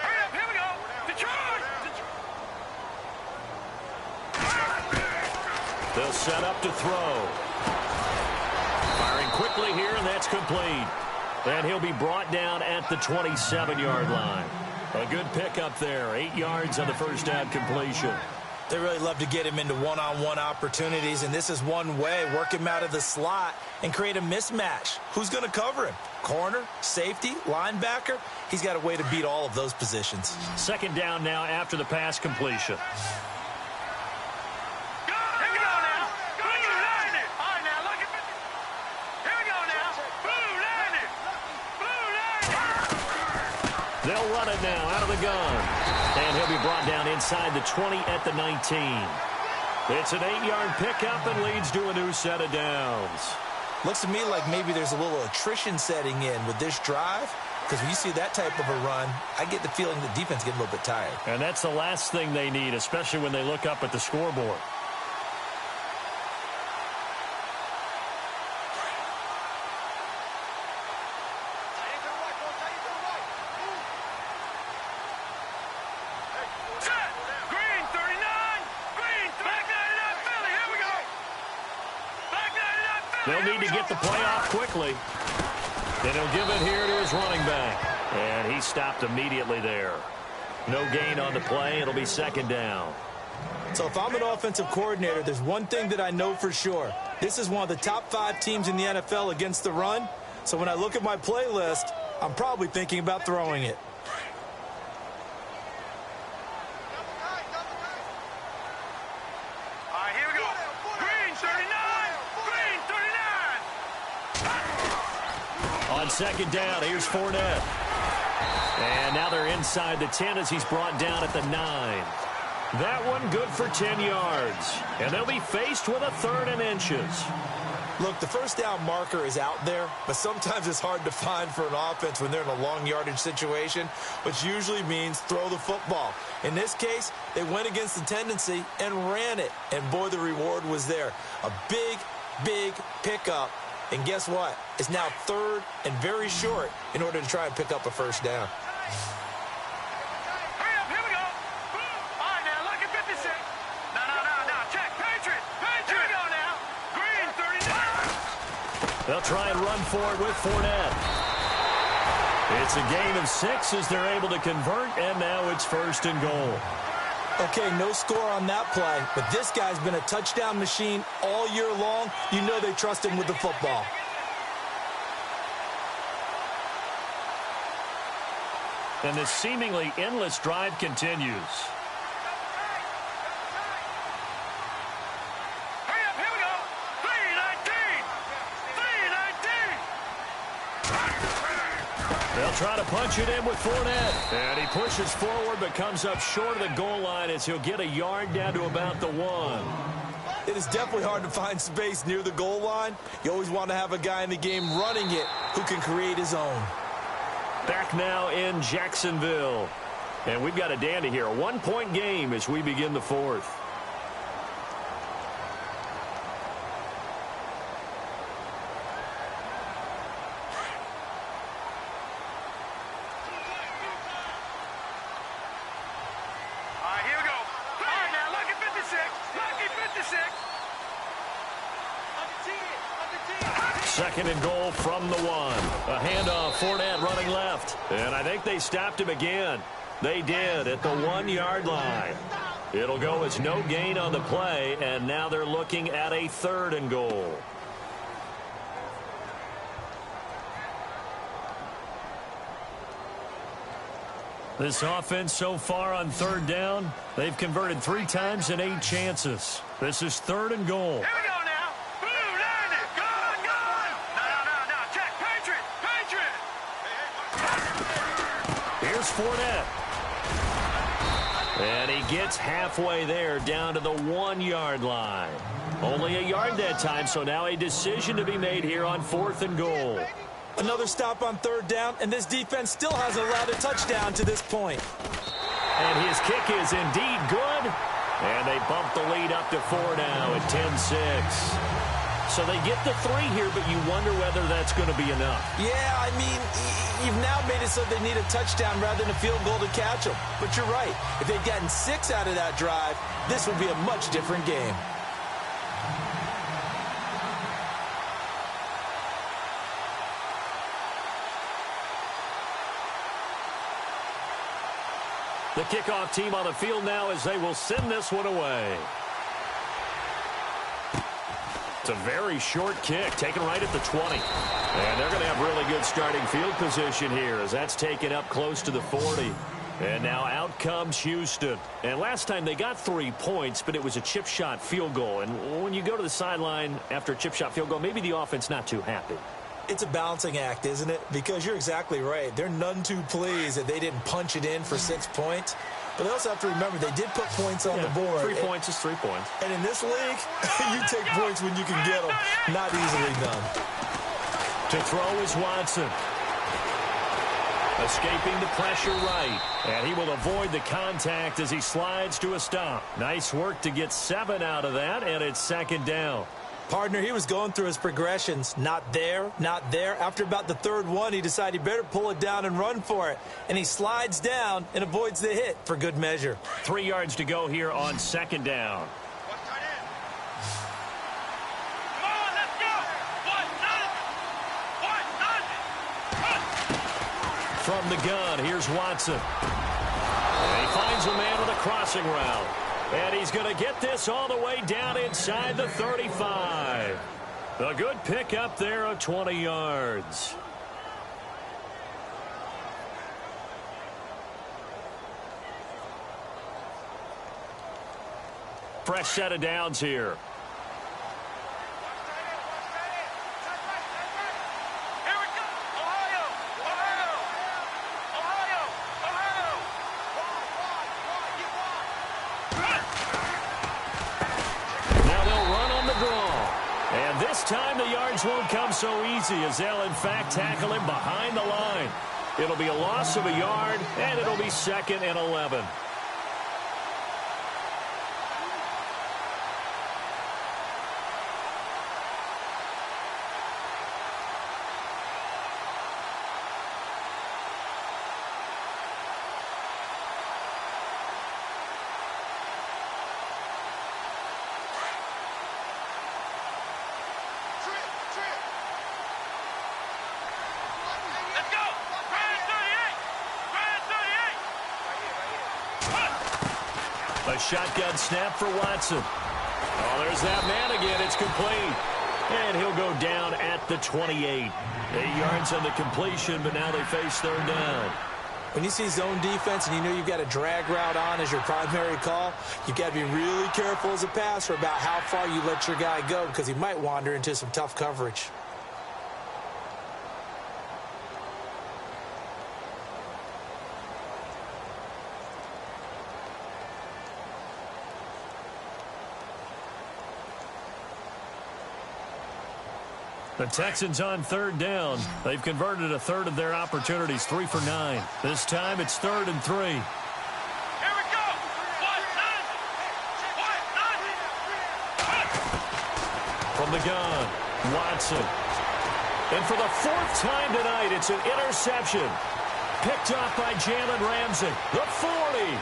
Hurry up, here we go! Detroit! They'll set up to throw. Firing quickly here, and that's complete. And he'll be brought down at the 27-yard line. A good pickup there. 8 yards on the first down completion. They really love to get him into one-on-one opportunities, and this is one way. Work him out of the slot and create a mismatch. Who's going to cover him? Corner, safety, linebacker? He's got a way to beat all of those positions. Second down now after the pass completion. They'll run it now out of the gun. And he'll be brought down inside the 20 at the 19. It's an 8-yard pickup and leads to a new set of downs. Looks to me like maybe there's a little attrition setting in with this drive, because when you see that type of a run, I get the feeling the defense getting a little bit tired. And that's the last thing they need, especially when they look up at the scoreboard. They'll need to get the play off quickly. Then he'll give it here to his running back. And he stopped immediately there. No gain on the play. It'll be second down. So if I'm an offensive coordinator, there's one thing that I know for sure. This is one of the top 5 teams in the NFL against the run. So when I look at my play list, I'm probably thinking about throwing it. second down. Here's Fournette. And now they're inside the 10 as he's brought down at the 9. That one good for 10 yards. And they'll be faced with a 3rd and inches. Look, the first down marker is out there, but sometimes it's hard to find for an offense when they're in a long yardage situation, which usually means throw the football. In this case, they went against the tendency and ran it. And boy, the reward was there. A big, big pickup. And guess what? It's now 3rd and very short in order to try and pick up a first down. Hurry up, here we go. All right, now, look at 56. No, check. Patriot. Here we go now. Green, 39. They'll try and run for it with Fournette. It's a gain of 6 as they're able to convert, and now it's 1st and goal. Okay, no score on that play, but this guy's been a touchdown machine all year long. You know they trust him with the football. And this seemingly endless drive continues. Hurry up, here we go. 319. They'll try to punch it in with Fournette. And he pushes forward but comes up short of the goal line as he'll get a yard down to about the 1. It is definitely hard to find space near the goal line. You always want to have a guy in the game running it who can create his own. Back now in Jacksonville. And we've got a dandy here. A 1-point game as we begin the 4th. All right, here we go. All right, now, look at 56. Lucky 56. 2nd and goal from the 1. A handoff, Fournette running left. And I think they stopped him again. They did at the 1-yard line. It'll go as no gain on the play, and now they're looking at a 3rd and goal. This offense so far on 3rd down, they've converted 3 times in 8 chances. This is 3rd and goal. Here we go now. Blue, line it. Go. No. Check. Patriot. Here's Fournette. And he gets halfway there down to the 1-yard line. Only a yard that time, so now a decision to be made here on 4th and goal. Another stop on 3rd down, and this defense still hasn't allowed a touchdown to this point. And his kick is indeed good. And they bump the lead up to 4 now at 10-6. So they get the 3 here, but you wonder whether that's going to be enough. Yeah, I mean, you've now made it so they need a touchdown rather than a field goal to catch them. But you're right. If they'd gotten 6 out of that drive, this would be a much different game. The kickoff team on the field now as they will send this one away. It's a very short kick, taken right at the 20. And they're going to have really good starting field position here as that's taken up close to the 40. And now out comes Houston. And last time they got 3 points, but it was a chip shot field goal. And when you go to the sideline after a chip shot field goal, maybe the offense not too happy. It's a balancing act, isn't it? Because you're exactly right. They're none too pleased that they didn't punch it in for 6 points. But they also have to remember they did put points on the board. 3 points is 3 points. And in this league, you take points when you can get them. Not easily done. To throw is Watson. Escaping the pressure right. And he will avoid the contact as he slides to a stop. Nice work to get 7 out of that, and it's 2nd down. Partner, he was going through his progressions. Not there, not there. After about the 3rd one, he decided he better pull it down and run for it. And he slides down and avoids the hit for good measure. 3 yards to go here on 2nd down. Come on, let's go. 1-0. From the gun, here's Watson. And he finds a man with a crossing route. And he's going to get this all the way down inside the 35. A good pick up there of 20 yards. Fresh set of downs here. Here we go. Ohio, things won't come so easy as they'll, in fact, tackle him behind the line. It'll be a loss of a yard, and it'll be 2nd and 11. A shotgun snap for Watson. Oh, there's that man again. It's complete. And he'll go down at the 28. 8 yards on the completion, but now they face 3rd down. When you see zone defense and you know you've got a drag route on as your primary call, you've got to be really careful as a passer about how far you let your guy go because he might wander into some tough coverage. The Texans on 3rd down. They've converted 1/3 of their opportunities, 3 for 9. This time it's 3rd and 3. Here we go. From the gun, Watson. And for the 4th time tonight, it's an interception. Picked off by Jalen Ramsey. The 40,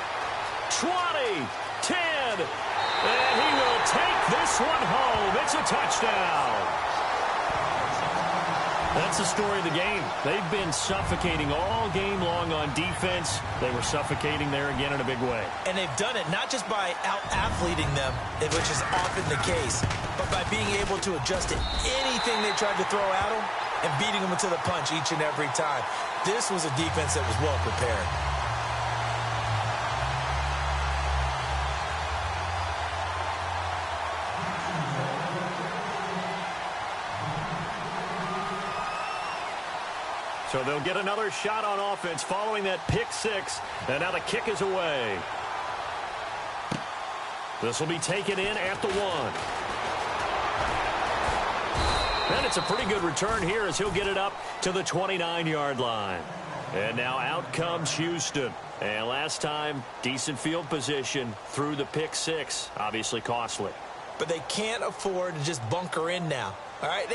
20, 10. And he will take this one home. It's a touchdown. That's the story of the game. They've been suffocating all game long on defense. They were suffocating there again in a big way. And they've done it not just by out-athleting them, which is often the case, but by being able to adjust to anything they tried to throw at them and beating them into the punch each and every time. This was a defense that was well prepared. So they'll get another shot on offense following that pick 6. And now the kick is away. This will be taken in at the 1. And it's a pretty good return here as he'll get it up to the 29-yard line. And now out comes Houston. And last time, decent field position through the pick 6. Obviously costly. But they can't afford to just bunker in now. All right,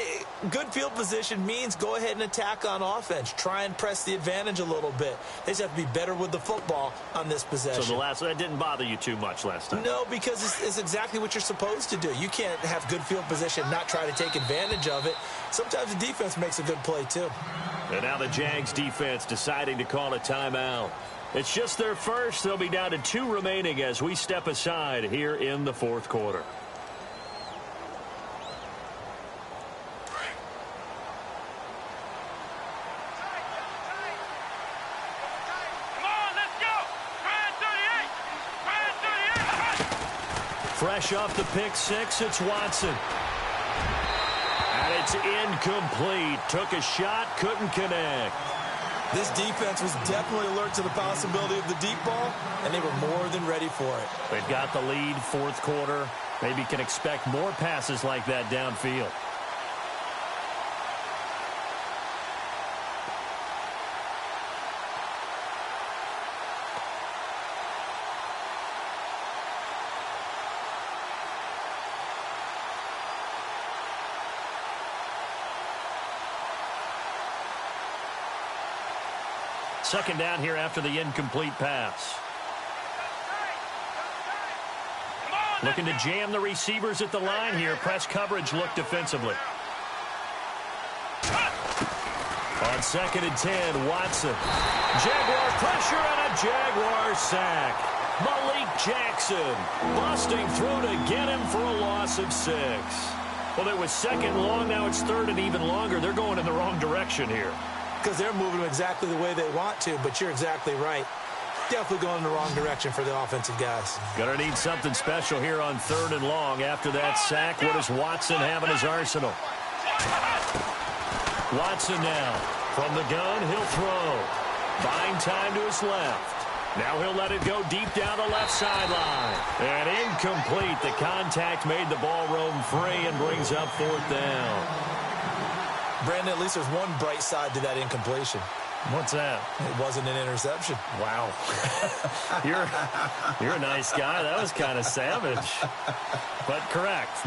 good field position means go ahead and attack on offense. Try and press the advantage a little bit. They just have to be better with the football on this possession. So that didn't bother you too much last time? No, because it's exactly what you're supposed to do. You can't have good field position, not try to take advantage of it. Sometimes the defense makes a good play, too. And now the Jags defense deciding to call a timeout. It's just their first. They'll be down to 2 remaining as we step aside here in the 4th quarter. Fresh off the pick 6, it's Watson. And it's incomplete. Took a shot, couldn't connect. This defense was definitely alert to the possibility of the deep ball, and they were more than ready for it. They've got the lead, 4th quarter. Maybe can expect more passes like that downfield. Second down here after the incomplete pass. Looking to jam the receivers at the line here. Press coverage look defensively. On 2nd and 10, Watson. Jaguar pressure and a Jaguar sack. Malik Jackson busting through to get him for a loss of 6. Well, it was 2nd long. Now it's 3rd and even longer. They're going in the wrong direction here. Because they're moving exactly the way they want to, but you're exactly right. Definitely going in the wrong direction for the offensive guys. Gonna need something special here on 3rd and long. After that sack, what does Watson have in his arsenal? Watson now. From the gun, he'll throw. Buying time to his left. Now he'll let it go deep down the left sideline. And incomplete. The contact made the ball roam free and brings up 4th down. Brandon, at least there's one bright side to that incompletion. What's that? It wasn't an interception. Wow. You're a nice guy. That was kind of savage. But correct.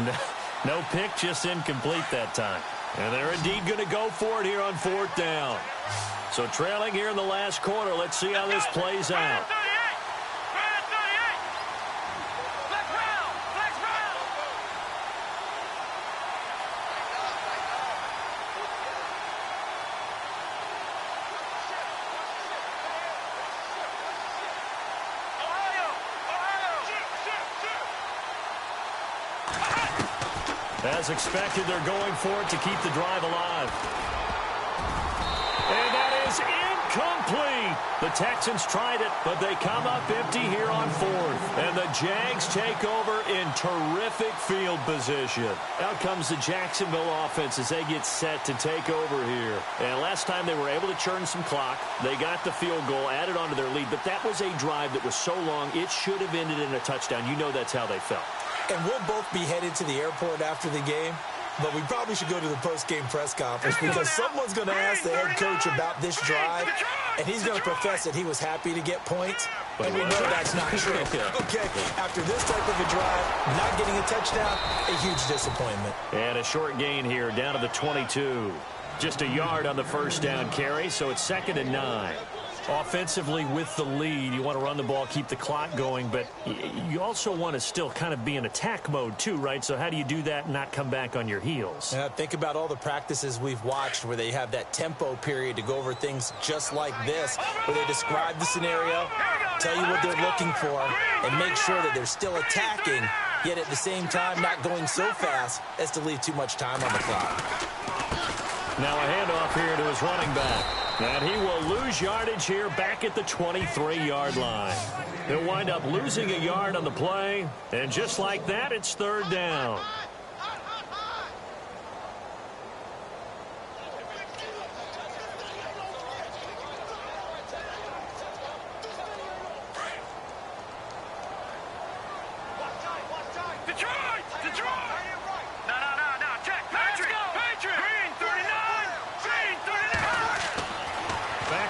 No pick, just incomplete that time. And they're indeed going to go for it here on 4th down. So trailing here in the last quarter. Let's see how this plays out. As expected, they're going for it to keep the drive alive. And that is incomplete. The Texans tried it, but they come up empty here on 4th. And the Jags take over in terrific field position. Out comes the Jacksonville offense as they get set to take over here. And last time they were able to churn some clock. They got the field goal, added on to their lead. But that was a drive that was so long, it should have ended in a touchdown. You know that's how they felt. And we'll both be headed to the airport after the game, but we probably should go to the post-game press conference because someone's going to ask the head coach about this drive, and he's going to profess that he was happy to get points, and we know that's not true. Okay, after this type of a drive, not getting a touchdown, a huge disappointment. And a short gain here down to the 22. Just a yard on the first down carry, so it's 2nd and 9. Offensively with the lead, you want to run the ball, keep the clock going, but you also want to still kind of be in attack mode too, right? So how do you do that and not come back on your heels? Think about all the practices we've watched where they have that tempo period to go over things just like this, where they describe the scenario, tell you what they're looking for, and make sure that they're still attacking, yet at the same time not going so fast as to leave too much time on the clock. Now a handoff here to his running back. And he will lose yardage here back at the 23-yard line. He'll wind up losing a yard on the play. And just like that, it's 3rd down.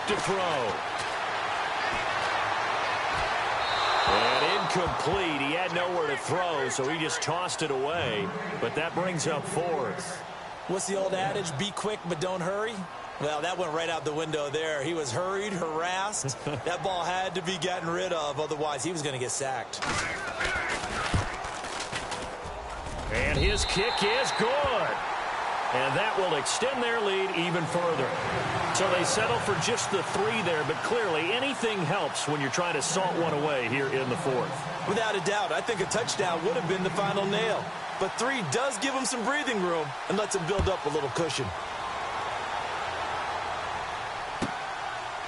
To throw. And incomplete. He had nowhere to throw, so he just tossed it away. But that brings up 4th. What's the old adage? Be quick, but don't hurry. Well, that went right out the window there. He was hurried, harassed. That ball had to be gotten rid of, otherwise he was going to get sacked. And his kick is good. And that will extend their lead even further. So they settle for just the 3 there, but clearly anything helps when you're trying to salt one away here in the 4th. Without a doubt, I think a touchdown would have been the final nail. But 3 does give them some breathing room and lets them build up a little cushion.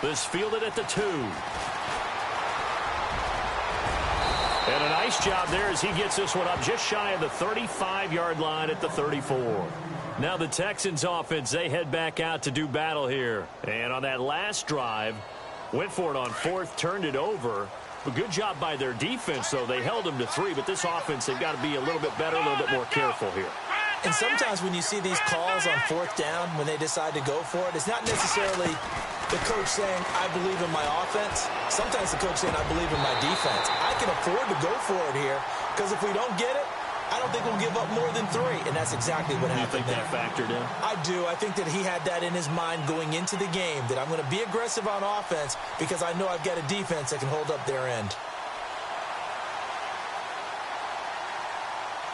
This fielded at the 2. And a nice job there as he gets this one up just shy of the 35-yard line at the 34. Now the Texans offense, they head back out to do battle here. And on that last drive, went for it on 4th, turned it over. A good job by their defense, though. They held them to 3, but this offense, they've got to be a little bit better, a little bit more careful here. And sometimes when you see these calls on 4th down, when they decide to go for it, it's not necessarily the coach saying, I believe in my offense. Sometimes the coach saying, I believe in my defense. I can afford to go for it here, because if we don't get it, I don't think we'll give up more than 3, and that's exactly what happened there. You think that factored in? I do. I think that he had that in his mind going into the game, that I'm going to be aggressive on offense because I know I've got a defense that can hold up their end.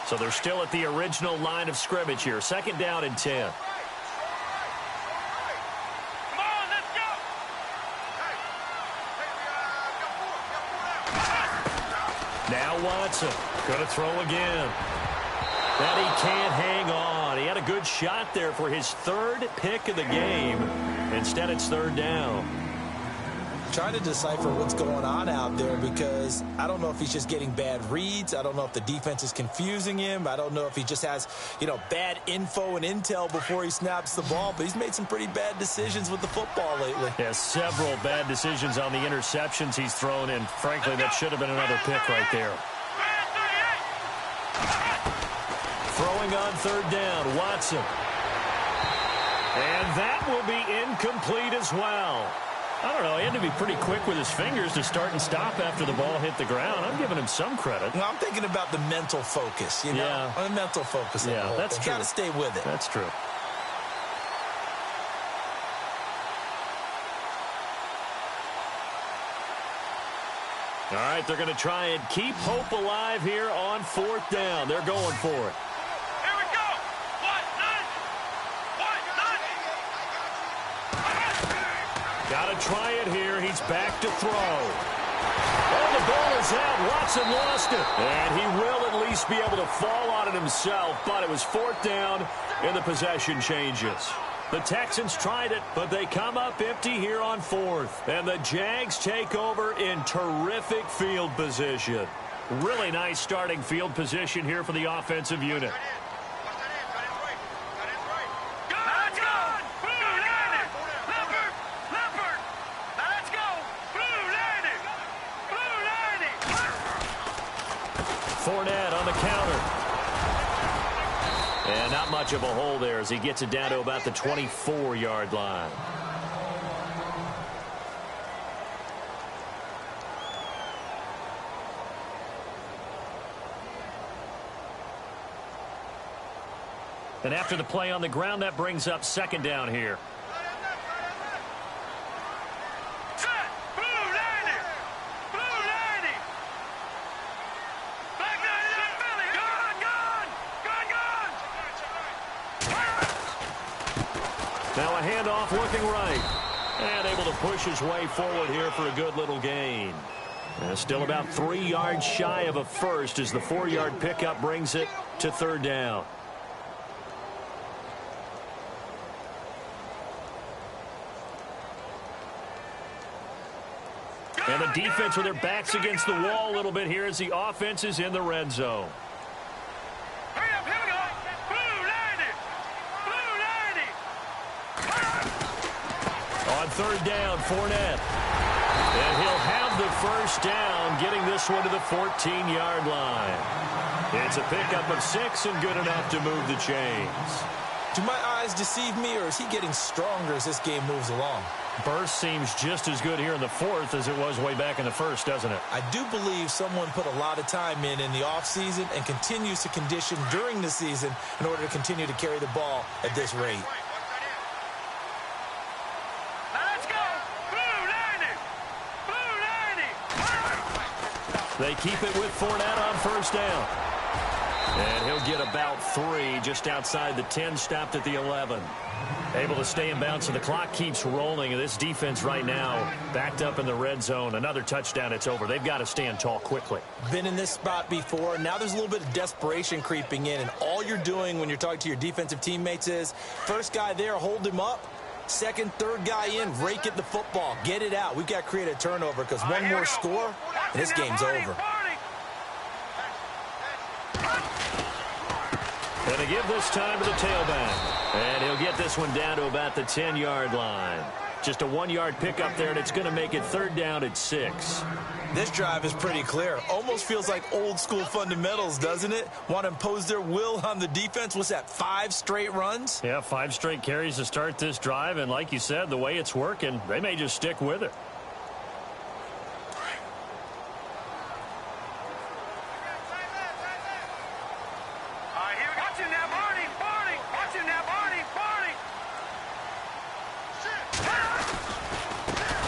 So they're still at the original line of scrimmage here. 2nd down and 10. Come on, let's go! Now Watson going to throw again. That he can't hang on. He had a good shot there for his 3rd pick of the game. Instead, it's 3rd down. Trying to decipher what's going on out there because I don't know if he's just getting bad reads. I don't know if the defense is confusing him. I don't know if he just has, bad info and intel before he snaps the ball. But he's made some pretty bad decisions with the football lately. Yeah, several bad decisions on the interceptions he's thrown, and frankly, that should have been another pick right there. Throwing on 3rd down, Watson. And that will be incomplete as well. I don't know. He had to be pretty quick with his fingers to start and stop after the ball hit the ground. I'm giving him some credit. Well, I'm thinking about the mental focus, you know? Yeah. The mental focus. Yeah, that's true. Got to stay with it. That's true. All right, they're going to try and keep hope alive here on 4th down. They're going for it. Here we go. Got to try it here. He's back to throw. Oh, the ball is out. Watson lost it. And he will at least be able to fall on it himself, but it was 4th down, and the possession changes. The Texans tried it, but they come up empty here on 4th. And the Jags take over in terrific field position. Really nice starting field position here for the offensive unit. Fournette on the counter. And not much of a hole there as he gets it down to about the 24-yard line. And after the play on the ground, that brings up 2nd down here. Now a handoff looking right. And able to push his way forward here for a good little gain. And still about 3 yards shy of a first as the 4-yard pickup brings it to 3rd down. And the defense with their backs against the wall a little bit here as the offense is in the red zone. On 3rd down, Fournette. And he'll have the first down, getting this one to the 14-yard line. It's a pickup of 6 and good enough to move the chains. Do my eyes deceive me, or is he getting stronger as this game moves along? Burst seems just as good here in the 4th as it was way back in the 1st, doesn't it? I do believe someone put a lot of time in the offseason and continues to condition during the season in order to continue to carry the ball at this rate. They keep it with Fournette on 1st down. And he'll get about 3 just outside the 10, stopped at the 11. Able to stay in bounds, so the clock keeps rolling. And this defense right now backed up in the red zone. Another touchdown, it's over. They've got to stand tall quickly. Been in this spot before. Now there's a little bit of desperation creeping in. And all you're doing when you're talking to your defensive teammates is, first guy there, hold him up. Second, third guy in, rake at the football. Get it out. We've got to create a turnover because one more score, and this game's over. And they give this time to the tailback. And he'll get this one down to about the 10-yard line. Just a 1-yard pickup there, and it's going to make it 3rd down at 6. This drive is pretty clear. Almost feels like old school fundamentals, doesn't it? Want to impose their will on the defense. What's that, 5 straight runs? Yeah, 5 straight carries to start this drive. And like you said, the way it's working, they may just stick with it.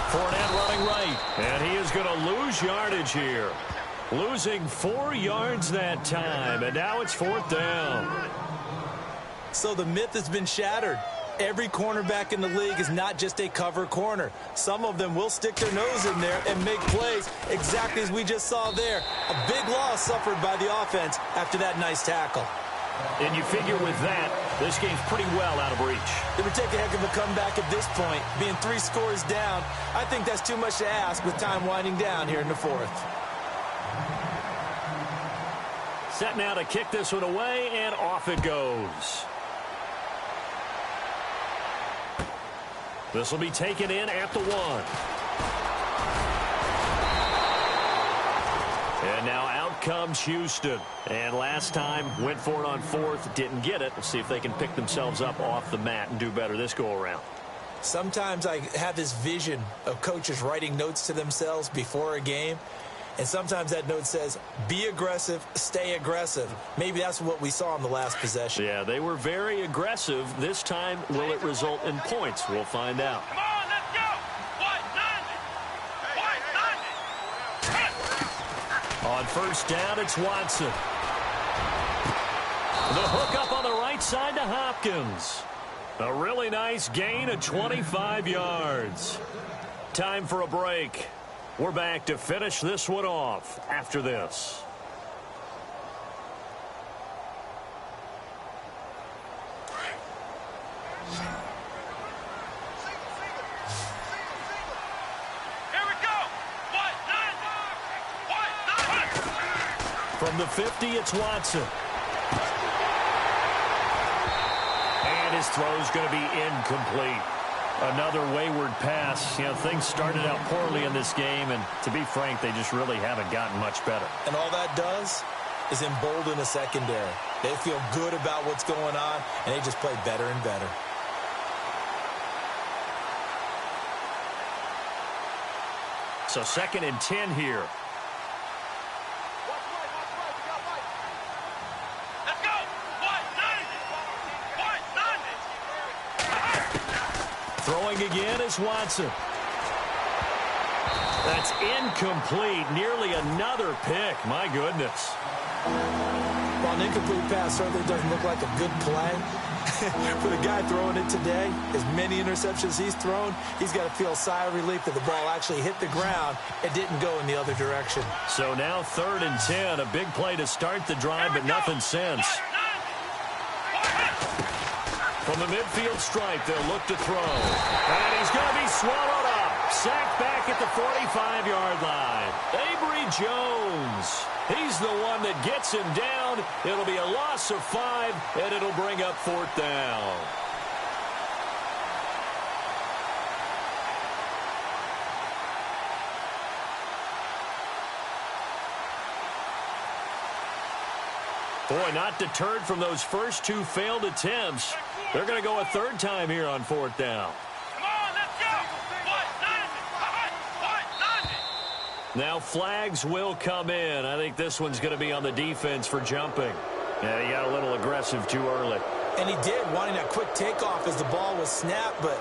Fournette running right, and he is going to lose yardage here. Losing 4 yards that time, and now it's 4th down. So the myth has been shattered. Every cornerback in the league is not just a cover corner. Some of them will stick their nose in there and make plays exactly as we just saw there. A big loss suffered by the offense after that nice tackle. And you figure with that, this game's pretty well out of reach. It would take a heck of a comeback at this point. Being 3 scores down, I think that's too much to ask with time winding down here in the 4th. Set now to kick this one away, and off it goes. This will be taken in at the 1. And now out comes Houston. And last time, went for it on fourth, didn't get it. We'll see if they can pick themselves up off the mat and do better this go-around. Sometimes I have this vision of coaches writing notes to themselves before a game. And sometimes that note says, be aggressive, stay aggressive. Maybe that's what we saw in the last possession. Yeah, they were very aggressive. This time, will it result in points? We'll find out. Come on, let's go. On first down, it's Watson. The hook up on the right side to Hopkins. A really nice gain of 25 yards. Time for a break. We're back to finish this one off after this. Here we go. From the 50, it's Watson. And his throw's going to be incomplete. Another wayward pass. You know, things started out poorly in this game, and to be frank, they just really haven't gotten much better. And all that does is embolden a secondary. They feel good about what's going on, and they just play better and better. So 2nd and 10 here. Let's go. Throwing again is Watson. That's incomplete. Nearly another pick. My goodness. While an incomplete pass certainly doesn't look like a good play, for the guy throwing it today, as many interceptions he's thrown, he's got to feel a sigh of relief that the ball actually hit the ground and didn't go in the other direction. So now 3rd and 10. A big play to start the drive, but nothing since. From the midfield stripe, they'll look to throw. And he's going to be swallowed up. Sacked back at the 45-yard line. Avery Jones. He's the one that gets him down. It'll be a loss of 5, and it'll bring up 4th down. Boy, not deterred from those first 2 failed attempts. They're going to go a 3rd time here on 4th down. Come on, let's go. Now flags will come in. I think this one's going to be on the defense for jumping. Yeah, he got a little aggressive too early. And he did, wanting that quick takeoff as the ball was snapped, but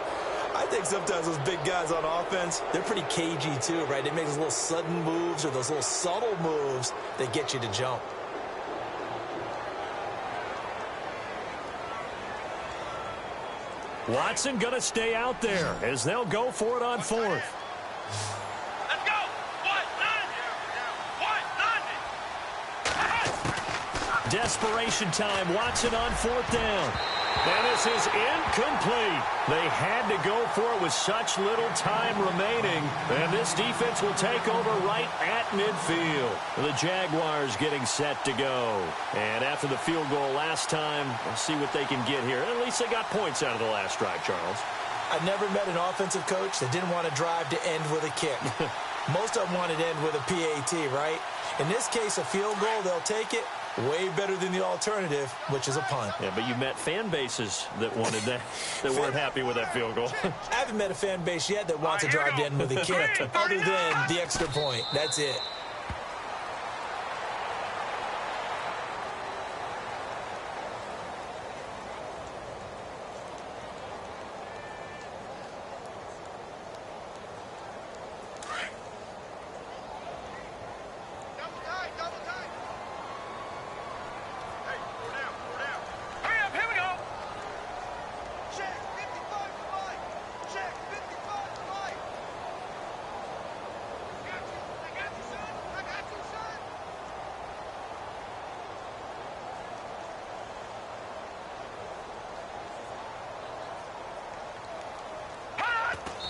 I think sometimes those big guys on offense, they're pretty cagey too, right? They make those little sudden moves or those little subtle moves that get you to jump. Watson going to stay out there as they'll go for it on 4th. Let's go. Desperation time. Watson on 4th down. And this is incomplete. They had to go for it with such little time remaining. And this defense will take over right at midfield. The Jaguars getting set to go. And after the field goal last time, we'll see what they can get here. At least they got points out of the last drive, Charles. I've never met an offensive coach that didn't want to drive to end with a kick. Most of them wanted to end with a PAT, right? In this case, a field goal, they'll take it. Way better than the alternative, which is a punt. Yeah, but you met fan bases that wanted that, that weren't happy with that field goal. I haven't met a fan base yet that wants to drive to end with a kick, other than the extra point. That's it.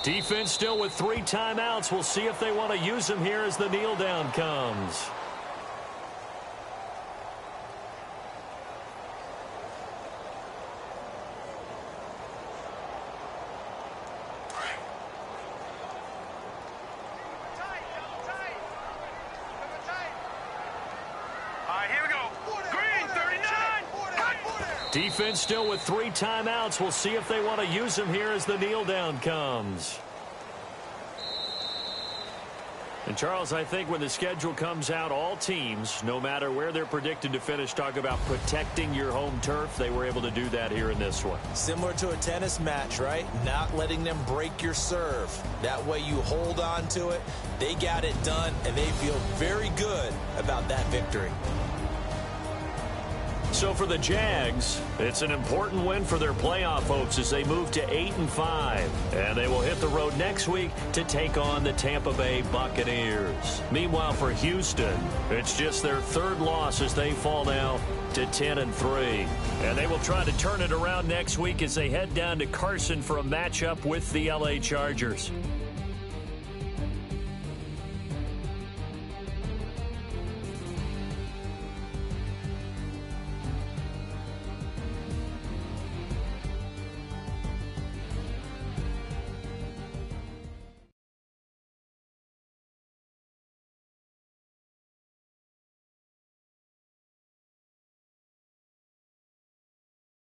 Defense still with 3 timeouts. We'll see if they want to use them here as the kneel down comes. Defense still with 3 timeouts. We'll see if they want to use them here as the kneel down comes. And, Charles, I think when the schedule comes out, all teams, no matter where they're predicted to finish, talk about protecting your home turf. They were able to do that here in this one. Similar to a tennis match, right? Not letting them break your serve. That way you hold on to it. They got it done, and they feel very good about that victory. So for the Jags, it's an important win for their playoff hopes as they move to 8-5. And they will hit the road next week to take on the Tampa Bay Buccaneers. Meanwhile, for Houston, it's just their 3rd loss as they fall now to 10-3. And they will try to turn it around next week as they head down to Carson for a matchup with the LA Chargers.